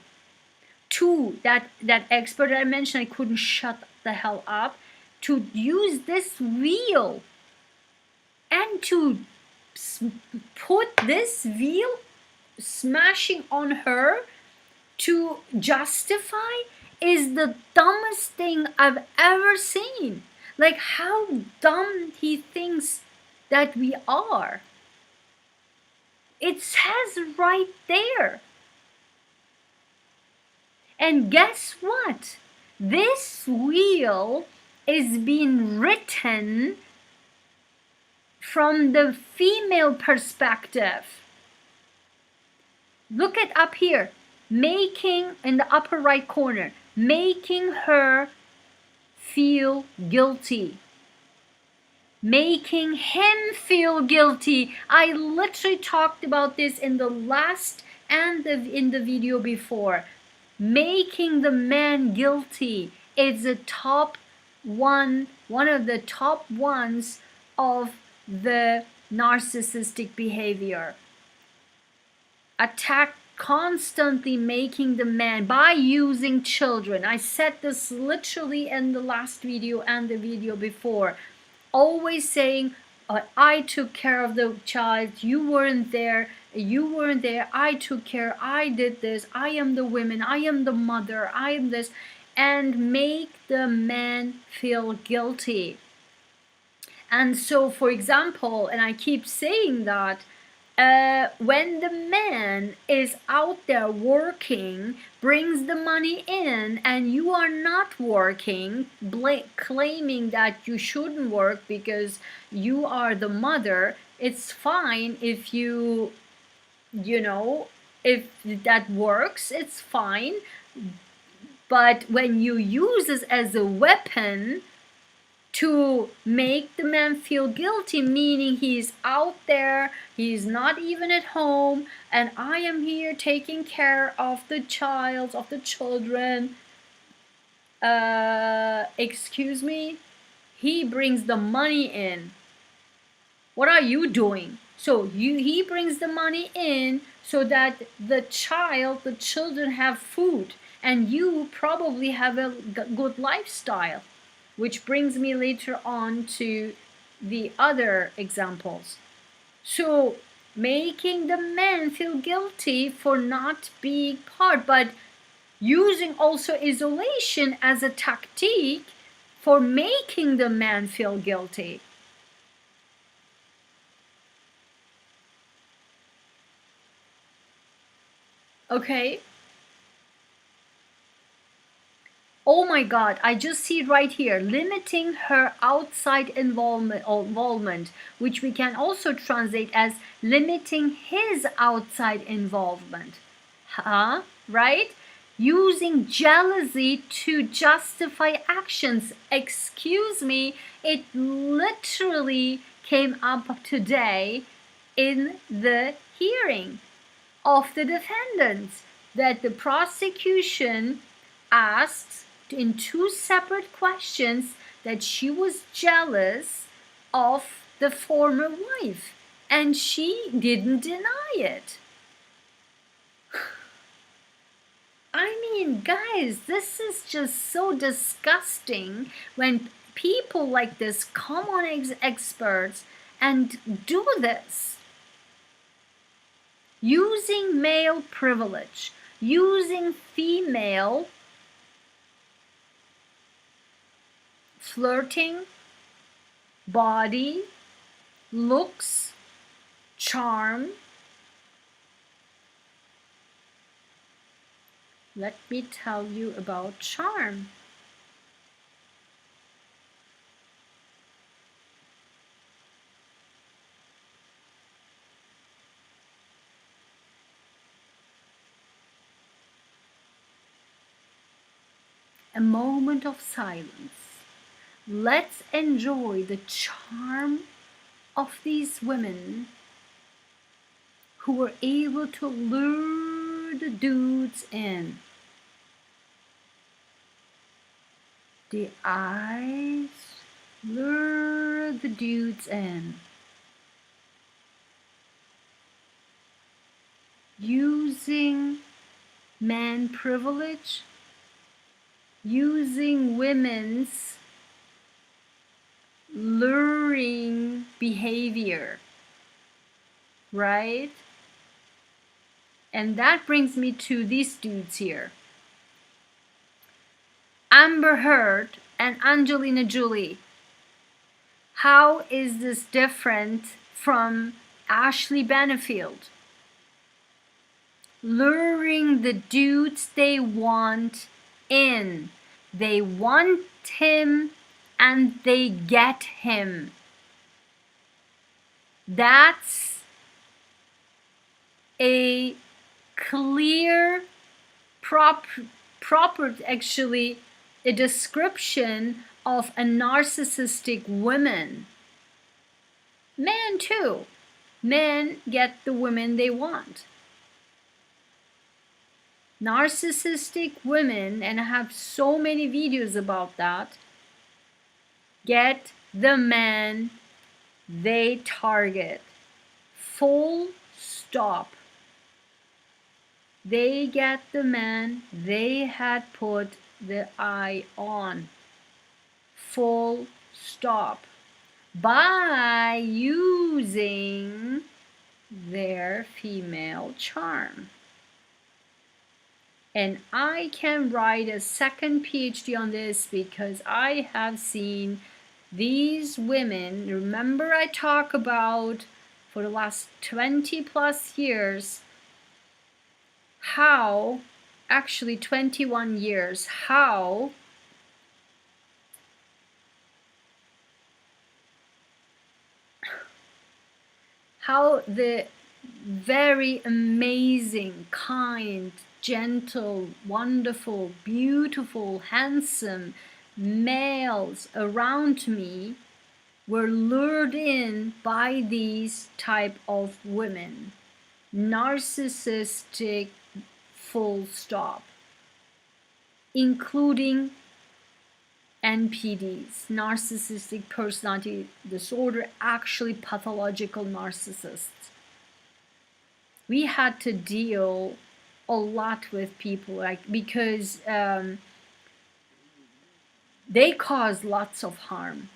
to that expert I mentioned, I couldn't shut the hell up, to use this wheel and to put this wheel smashing on her to justify is the dumbest thing I've ever seen. Like, how dumb he thinks that we are. It says right there. And guess what? This wheel is being written from the female perspective. Look at up here, making, in the upper right corner, making her feel guilty. Making him feel guilty. I literally talked about this in the last and in the video before. Making the man guilty is the top one of the top ones of the narcissistic behavior. Attack, constantly making the man by using children. I said this literally in the last video and the video before. Always saying, I took care of the child, you weren't there, I took care, I did this, I am the woman, I am the mother, I am this. and make the man feel guilty. And so, for example, and I keep saying that, when the man is out there working, brings the money in, and you are not working, claiming that you shouldn't work because you are the mother, it's fine if you know, if that works, it's fine. But when you use this as a weapon to make the man feel guilty, meaning he's out there, he's not even at home, and I am here taking care of the child, of the children. Excuse me? He brings the money in. What are you doing? So he brings the money in so that the children have food, and you probably have a good lifestyle. Which brings me later on to the other examples. So making the man feel guilty for not being part, but using also isolation as a tactic for making the man feel guilty. Okay. Oh my God, I just see it right here. Limiting her outside involvement, which we can also translate as limiting his outside involvement. Huh? Right? Using jealousy to justify actions. Excuse me, it literally came up today in the hearing of the defendants that the prosecution asked in two separate questions that she was jealous of the former wife, and she didn't deny it. I mean, guys, this is just so disgusting when people like this come on experts and do this. Using male privilege, using female flirting, body, looks, charm. Let me tell you about charm. A moment of silence. Let's enjoy the charm of these women who were able to lure the dudes in. The eyes lure the dudes in. Using man privilege, using women's luring behavior, right? And that brings me to these dudes here. Amber Heard and Angelina Jolie. How is this different from Ashley Benefield? Luring the dudes they want in. They want him and they get him. That's a clear, proper actually, a description of a narcissistic woman. Men too. Men get the women they want. Narcissistic women, and I have so many videos about that, get the man they target. Full stop. They get the man they had put the eye on. Full stop. By using their female charm. And I can write a second PhD on this because I have seen these women. Remember, I talk about for the last 20 plus years how, actually 21 years, how the very amazing, kind, gentle, wonderful, beautiful, handsome males around me were lured in by these type of women. Narcissistic, full stop, including NPDs, narcissistic personality disorder, actually pathological narcissists. We had to deal a lot with people, like, because they cause lots of harm,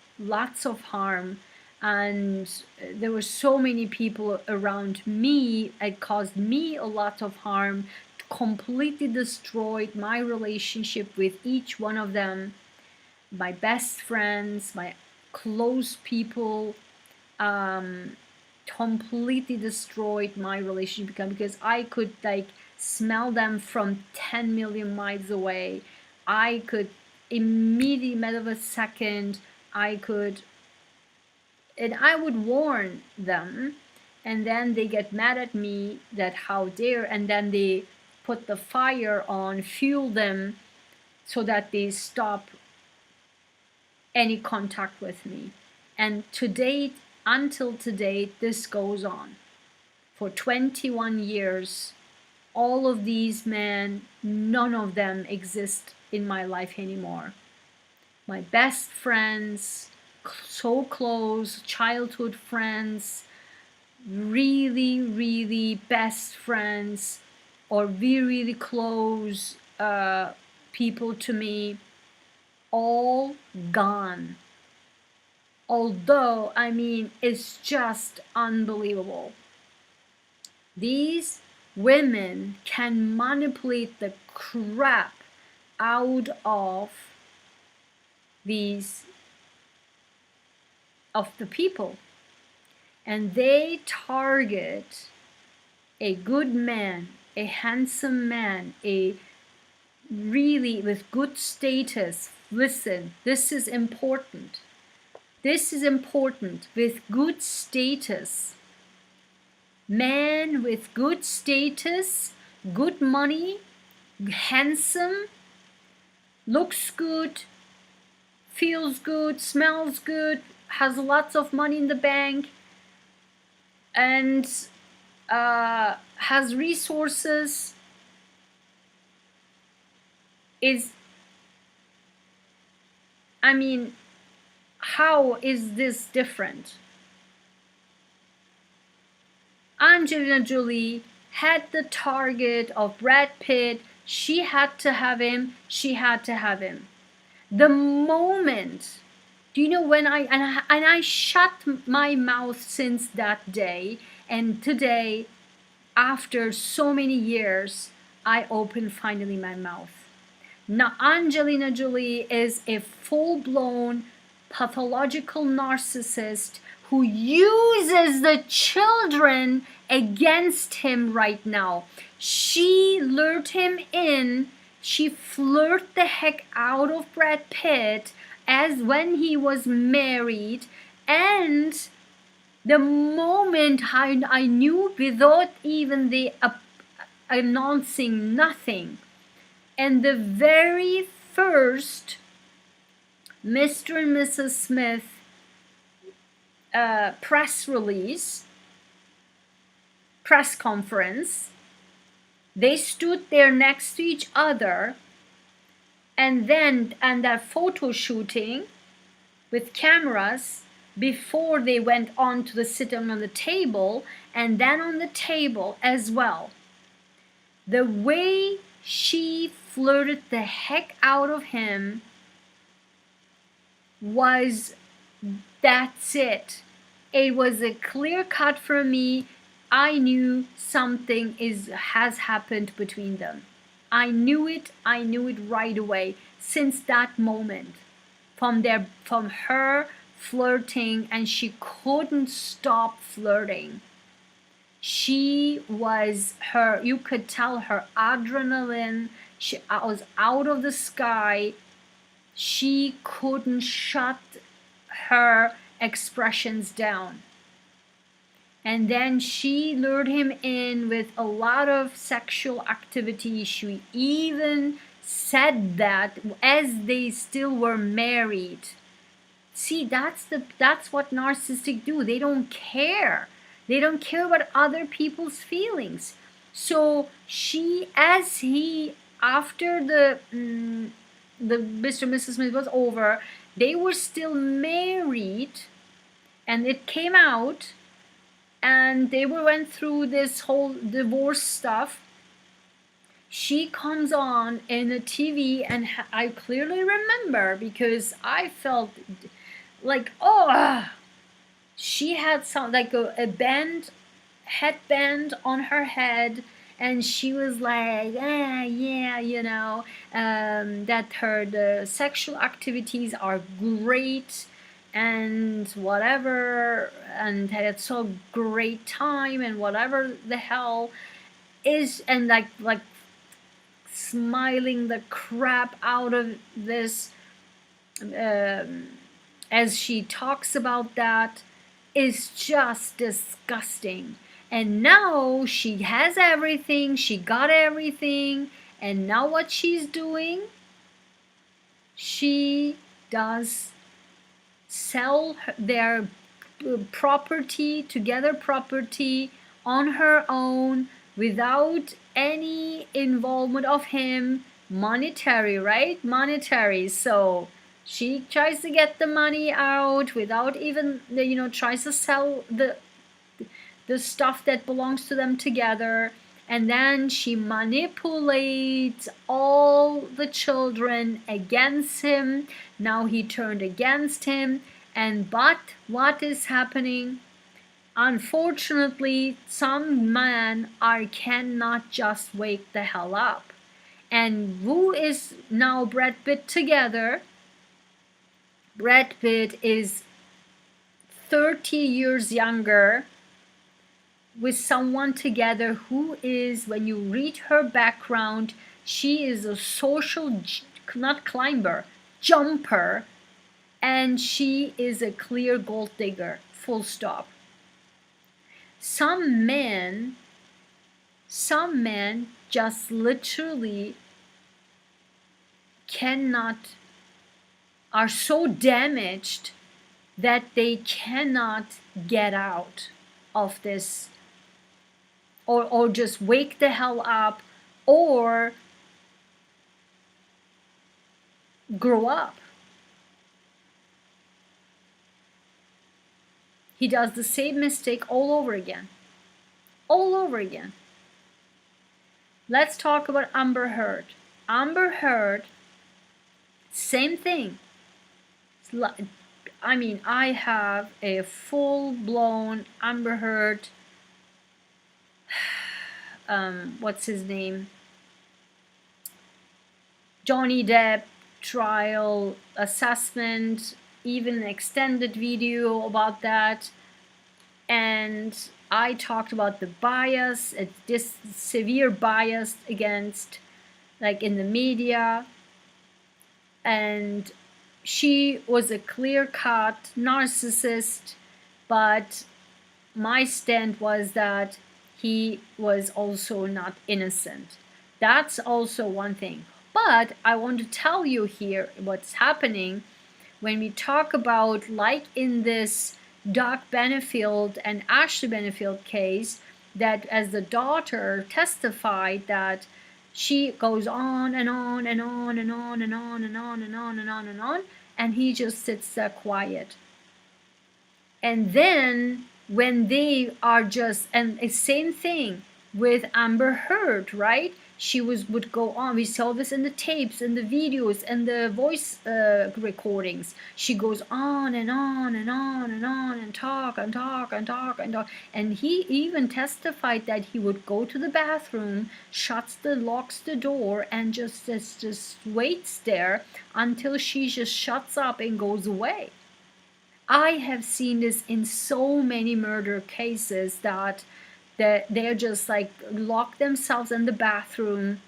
and there were so many people around me. It caused me a lot of harm, completely destroyed my relationship with each one of them, my best friends, my close people. Completely destroyed my relationship because I could like smell them from 10 million miles away. I could immediately, matter of a second, and I would warn them, and then they get mad at me that how dare, and then they put the fire on, fuel them so that they stop any contact with me. And to date, until today, this goes on. For 21 years, all of these men, none of them exist in my life anymore. My best friends, so close, childhood friends, really, really best friends, or really close people to me, all gone. Although, I mean, it's just unbelievable. These women can manipulate the crap out of the people, and they target a good man, a handsome man, a really with good status. Listen, this is important. This is important. With good status, man with good status, good money, handsome, looks good, feels good, smells good, has lots of money in the bank, and has resources, is, I mean, how is this different? Angelina Jolie had the target of Brad Pitt. She had to have him. She had to have him. The moment, do you know when I shut my mouth since that day, and today, after so many years, I opened finally my mouth. Now, Angelina Jolie is a full-blown pathological narcissist who uses the children against him right now. She lured him in. She flirted the heck out of Brad Pitt as when he was married, and the moment I knew, without even the announcing nothing, and the very first Mr. and Mrs. Smith press release, press conference, they stood there next to each other, and that photo shooting with cameras before they went on to the sitting on the table, and then on the table as well. The way she flirted the heck out of him was, that's it. It was a clear cut for me. I knew something has happened between them. I knew it right away since that moment. From her flirting, and she couldn't stop flirting. She was you could tell her adrenaline, she was out of the sky. She couldn't shut her expressions down. And then she lured him in with a lot of sexual activity. She even said that as they still were married. See, that's what narcissists do. They don't care. They don't care about other people's feelings. So after the Mr. and Mrs. Smith was over, they were still married, and it came out, and they went through this whole divorce stuff. She comes on in the TV, and I clearly remember, because I felt like, oh, she had some, like a headband on her head, and she was like, yeah, that the sexual activities are great and whatever, and had so great time and whatever the hell is, and like smiling the crap out of this as she talks about that, is just disgusting. And now she has everything, she got everything, and now what she's doing, she does sell their property, property on her own without any involvement of him. Monetary, right? Monetary. So she tries to get the money out without even, tries to sell the stuff that belongs to them together, and then she manipulates all the children against him. Now he turned against him, but what is happening? Unfortunately, some men cannot just wake the hell up. And who is now Brad Pitt together? Brad Pitt is 30 years younger with someone together who is, when you read her background, she is a social, not climber, jumper, and she is a clear gold digger, full stop. Some men just literally are so damaged that they cannot get out of this, or just wake the hell up, or grow up. He does the same mistake all over again. All over again. Let's talk about Amber Heard. Amber Heard, same thing. I mean, I have a full-blown Amber Heard, what's his name? Johnny Depp trial assessment, even an extended video about that. And I talked about the bias, this severe bias against, like, in the media. And she was a clear-cut narcissist, but my stand was that he was also not innocent. That's also one thing. But I want to tell you here what's happening when we talk about, like in this Doug Benefield and Ashley Benefield case, that as the daughter testified that she goes on and on and on and on and on and on and on and on and on, and he just sits there quiet. And then when they are just, and the same thing with Amber Heard, right? she would go on. We saw this in the tapes and the videos and the voice recordings. She goes on and on and on and on and talk and talk and talk and talk. And he even testified that he would go to the bathroom, locks the door, and just waits there until she just shuts up and goes away. I have seen this in so many murder cases that they're just like lock themselves in the bathroom.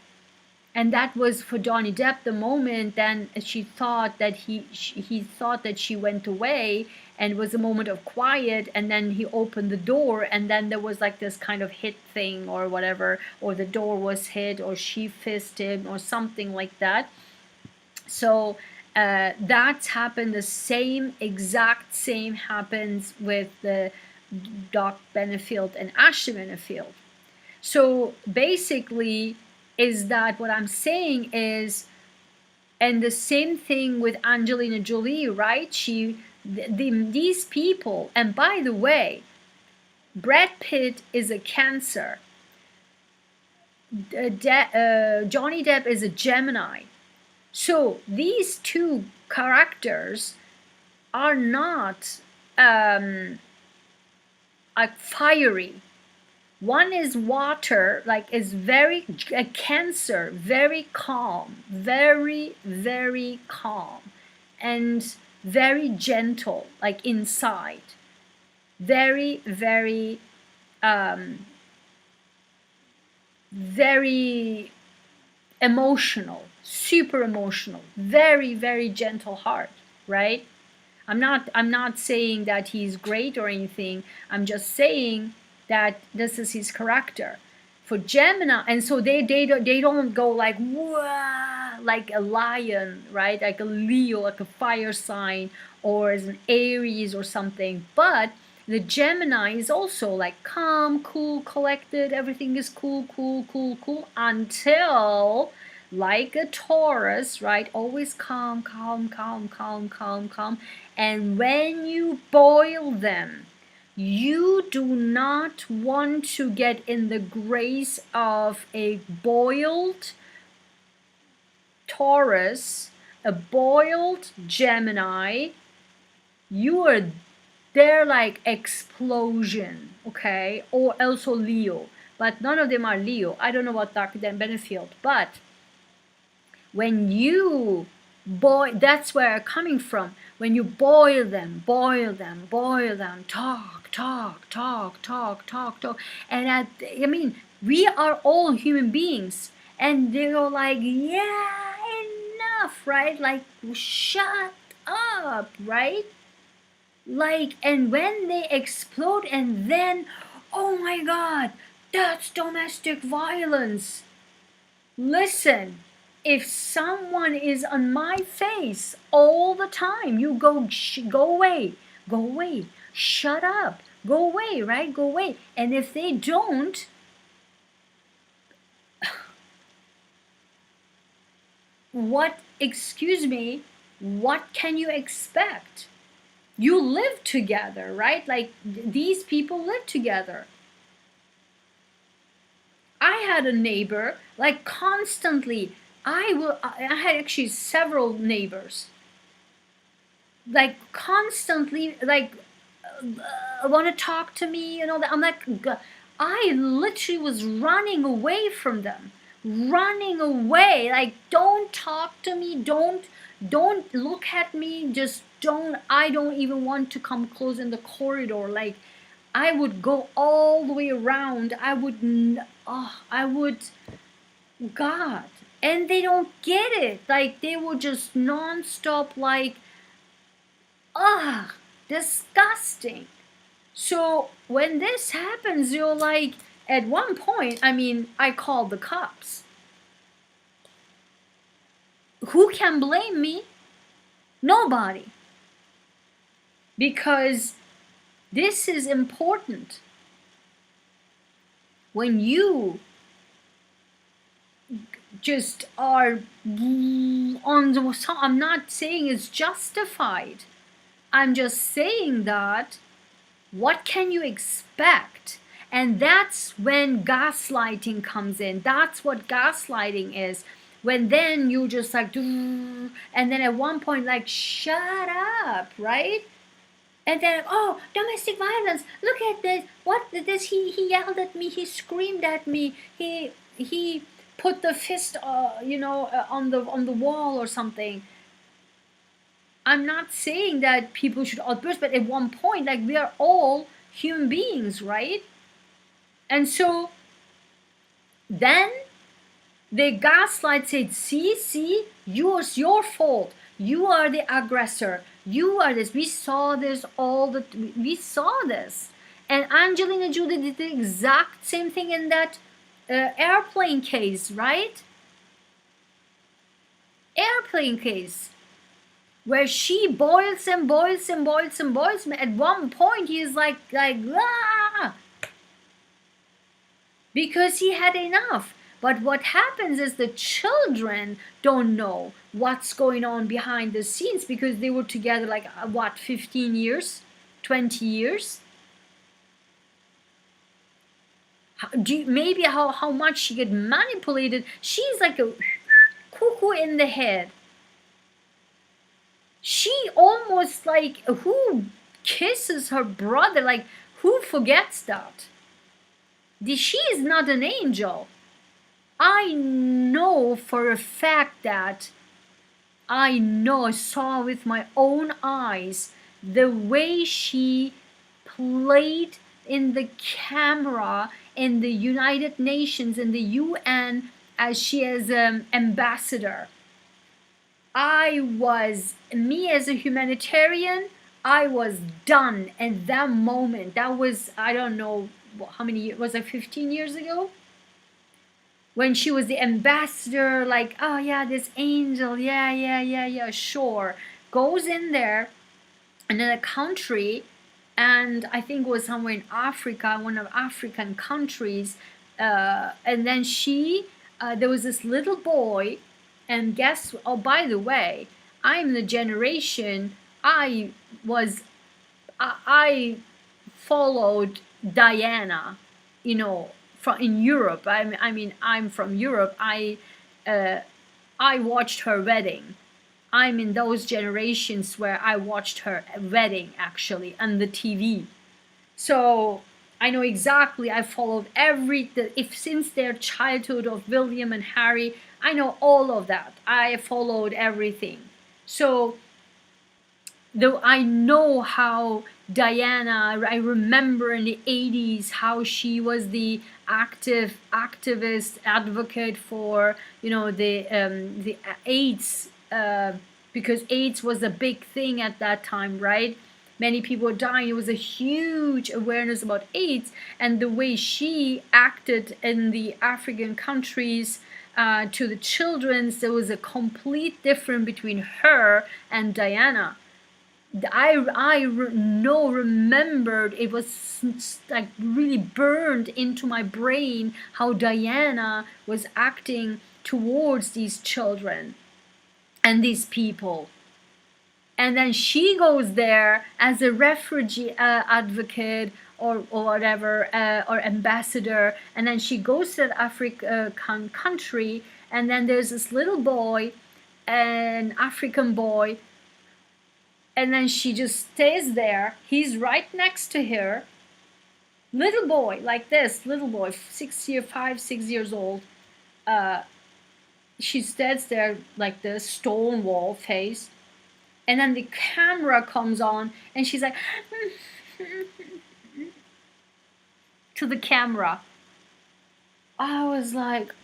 And that was for Johnny Depp the moment then she thought that he thought that she went away, and it was a moment of quiet, and then he opened the door, and then there was like this kind of hit thing or whatever, or the door was hit, or she fisted him or something like that. So that's happened. The exact same happens with the Doc Benefield and Ashley Benefield. So basically, is that what I'm saying is, and the same thing with Angelina Jolie, right? These people, and by the way, Brad Pitt is a Cancer. Johnny Depp is a Gemini. So these two characters are not like fiery. One is water, like is very a Cancer, very calm, very, very calm, and very gentle, like inside. Very, very, very emotional, super emotional, very, very gentle heart, right? I'm not saying that he's great or anything. I'm just saying that this is his character. For Gemini, and so they don't go like whoa, like a lion, right? Like a Leo, like a fire sign, or as an Aries or something. But the Gemini is also like calm, cool, collected. Everything is cool, cool, cool, cool, until like a Taurus, right? Always calm, calm, calm, calm, calm, calm. And when you boil them, you do not want to get in the grace of a boiled Taurus, a boiled Gemini. They're like explosion, okay? Or also Leo, but none of them are Leo. I don't know about Dr. Dan Benefield, but when you that's where I'm coming from. When you boil them, talk, and I mean, we are all human beings, and they're like, yeah, enough, right? Like, shut up, right? Like, and when they explode, and then, oh my God, that's domestic violence. Listen, if someone is on my face all the time, you go away, shut up, go away, right? Go away. And if they don't, excuse me, what can you expect? You live together, right? Like, these people live together. I had a neighbor, like, constantly. I had actually several neighbors, like, constantly, like, want to talk to me and all that. I'm like, I literally was running away from them, running away. Like, don't talk to me, don't look at me, just I don't even want to come close in the corridor. Like, I would go all the way around. God. And they don't get it. Like, they were just non-stop, like, disgusting. So when this happens, you're like, at one point, I mean, I called the cops. Who can blame me? Nobody. Because this is important. When you just are on the, I'm not saying it's justified. I'm just saying that what can you expect? And that's when gaslighting comes in. That's what gaslighting is. When then you just like, and then at one point, like, shut up, right? And then, oh, domestic violence, look at this, what this, he yelled at me, he screamed at me, he put the fist, on the wall or something. I'm not saying that people should outburst, but at one point, like, we are all human beings, right? And so then they gaslight, said, see, it's your fault. You are the aggressor. You are this. We saw this we saw this. And Angelina Jolie did the exact same thing in that airplane case, right? Airplane case. Where she boils and boils and boils and boils. At one point, he is like, ah! Because he had enough. But what happens is the children don't know what's going on behind the scenes because they were together like, 15 years, 20 years? Maybe how much she get manipulated. She's like a cuckoo in the head. She almost like, who kisses her brother? Like, who forgets that? She is not an angel. I know for a fact that I saw with my own eyes the way she played in the camera in the United Nations, in the UN, as she is an ambassador. Me as a humanitarian, I was done in that moment. That was, I don't know how many years, was it 15 years ago? When she was the ambassador, like, oh yeah, this angel, yeah, sure. Goes in there and in a country, and I think it was somewhere in Africa, one of African countries, and then there was this little boy, and oh, by the way, I'm the generation, I followed Diana, in Europe. I mean, I'm from Europe. I watched her wedding. I'm in those generations where I watched her wedding actually on the TV. So I know exactly. I followed since their childhood of William and Harry. I know all of that. I followed everything. So though I know how Diana, I remember in the 80s how she was the activist advocate for the AIDS, because AIDS was a big thing at that time, right? Many people were dying. It was a huge awareness about AIDS, and the way she acted in the African countries to the children, there was a complete difference between her and Diana. Remembered, it was like really burned into my brain how Diana was acting towards these children and these people. And then she goes there as a refugee advocate or whatever, or ambassador, and then she goes to that African country, and then there's this little boy, an African boy, and then she just stays there. He's right next to her. Little boy, like this, little boy, 6 years old. She stands there like this, stone wall face. And then the camera comes on, and she's like, to the camera. I was like,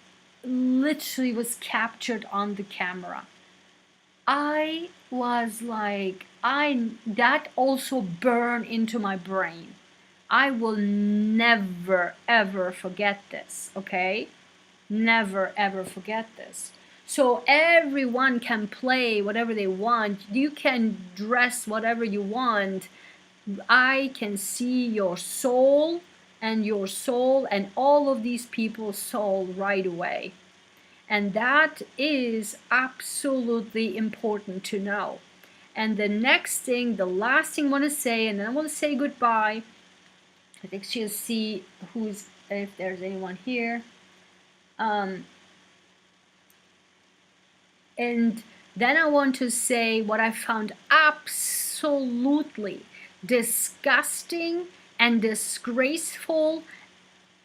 literally was captured on the camera. I was like, that also burned into my brain. I will never ever forget this, okay? Never ever forget this. So everyone can play whatever they want. You can dress whatever you want. I can see your soul and all of these people's soul right away. And that is absolutely important to know. And the next thing, the last thing I want to say, and then I want to say goodbye. I think she'll see who's, if there's anyone here. And then I want to say what I found absolutely disgusting and disgraceful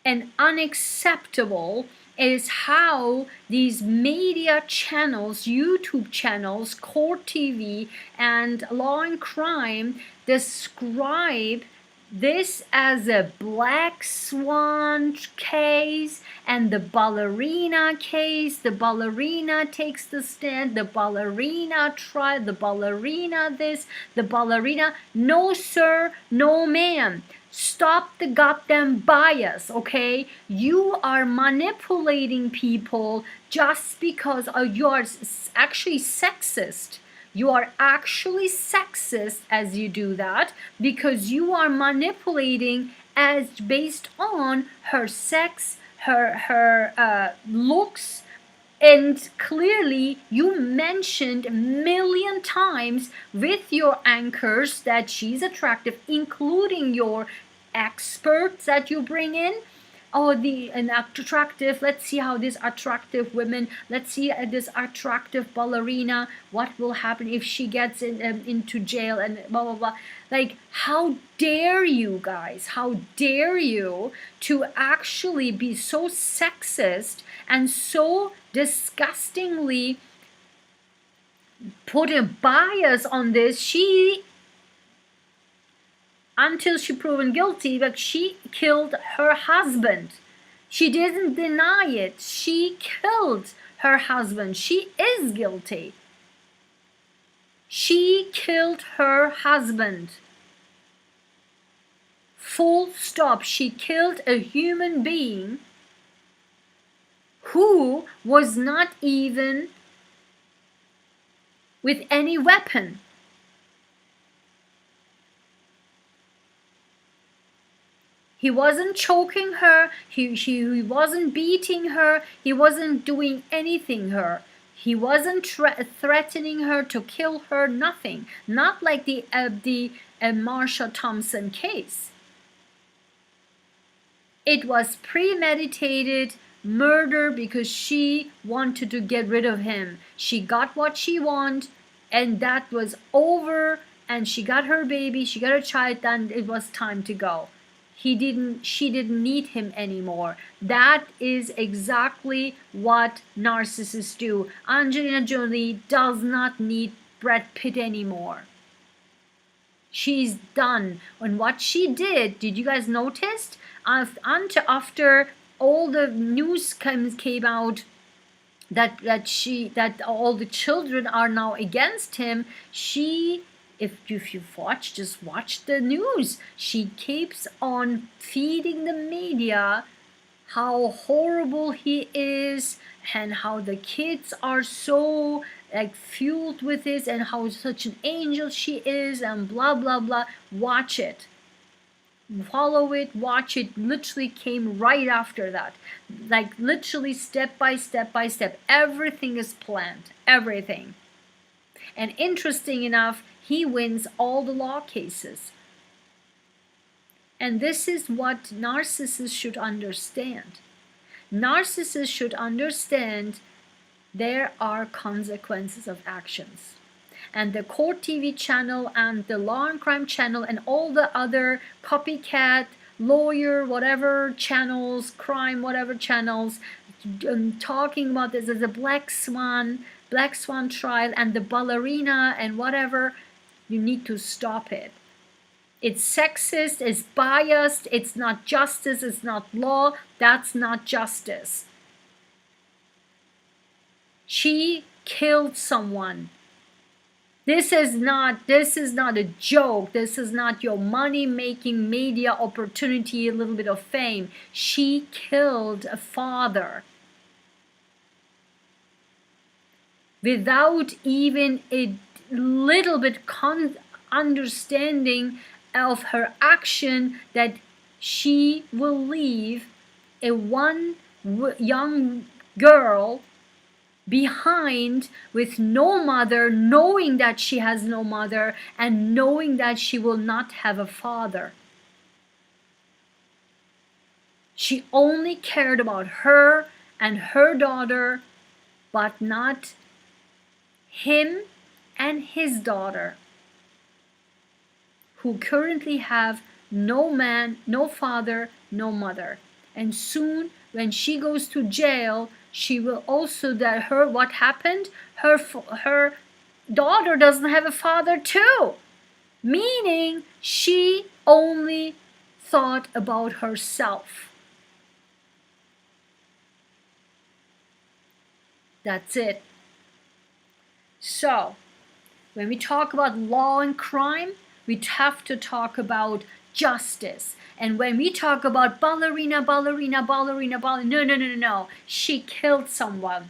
and unacceptable is how these media channels, YouTube channels, court TV, and law and crime describe this as a black swan case, and the ballerina case. The ballerina takes the stand, the ballerina tried, the ballerina this, the ballerina. No, sir, no, ma'am. Stop the goddamn bias, okay? You are manipulating people just because you are actually sexist. You are actually sexist as you do that, because you are manipulating as based on her sex, her looks, and clearly you mentioned a million times with your anchors that she's attractive, including your experts that you bring in. Oh, an attractive, let's see how this attractive women, let's see this attractive ballerina, what will happen if she gets into jail, and blah blah blah. Like, how dare you guys, how dare you to actually be so sexist and so disgustingly put a bias on this. She, until she proven guilty, but she killed her husband. She didn't deny it. She killed her husband. She is guilty. She killed her husband. Full stop. She killed a human being who was not even with any weapon. He wasn't choking her, he wasn't beating her, he wasn't doing anything her. He wasn't threatening her to kill her, nothing. Not like the Marsha Thompson case. It was premeditated murder because she wanted to get rid of him. She got what she wanted, and that was over, and she got her baby, she got her child, and it was time to go. She didn't need him anymore. That is exactly what narcissists do. Angelina Jolie does not need Brad Pitt anymore. She's done. And what she did you guys notice? After all the news came out that all the children are now against him, if you've watched, just watch the news. She keeps on feeding the media how horrible he is, and how the kids are so like fueled with this, and how such an angel she is, and blah blah blah. Watch it. Follow it, watch it. Literally came right after that. Like literally step by step by step. Everything is planned. Everything. And interesting enough, he wins all the law cases. And this is what narcissists should understand. Narcissists should understand there are consequences of actions. And the court TV channel and the law and crime channel and all the other copycat, lawyer, whatever channels, crime, whatever channels, talking about this as a black swan trial and the ballerina and whatever, you need to stop it. It's sexist, it's biased, it's not justice, it's not law, that's not justice. She killed someone. This is not a joke. This is not your money-making media opportunity, a little bit of fame. She killed a father without even a little bit understanding of her action, that she will leave a young girl behind with no mother, knowing that she has no mother and knowing that she will not have a father. She only cared about her and her daughter, but not him and his daughter, who currently have no man, no father, no mother. And soon, when she goes to jail, she will also, what happened? Her daughter doesn't have a father too. Meaning she only thought about herself. That's it. So, when we talk about law and crime, we have to talk about justice. And when we talk about ballerina, no. She killed someone.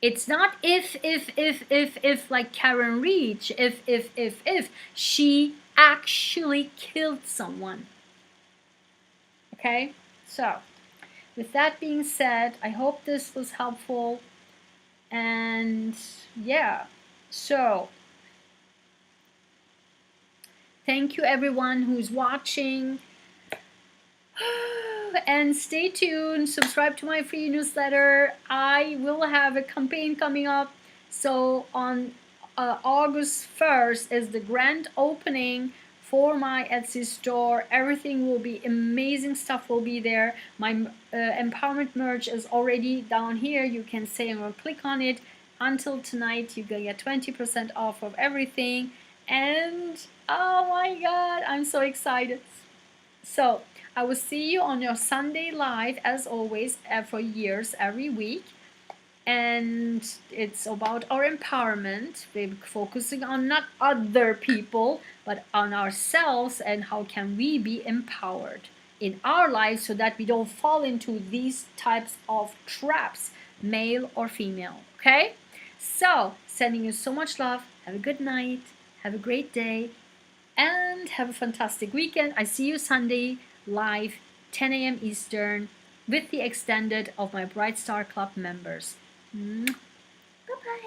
It's not if like Karen Reach, if. She actually killed someone. Okay? So, with that being said, I hope this was helpful. And yeah, so thank you everyone who's watching. And stay tuned, subscribe to my free newsletter. I will have a campaign coming up. So on August 1st is the grand opening for my Etsy store. Everything will be amazing, stuff will be there. My empowerment merch is already down here. You can say I'm gonna click on it. Until tonight, you can get 20% off of everything. And oh my god, I'm so excited. So I will see you on your Sunday live, as always, for years, every week. And it's about our empowerment. We're focusing on not other people, but on ourselves and how can we be empowered in our lives so that we don't fall into these types of traps, male or female. Okay? So, sending you so much love. Have a good night. Have a great day. And have a fantastic weekend. I see you Sunday live, 10 a.m. Eastern, with the extended of my Bright Star Club members. Bye-bye.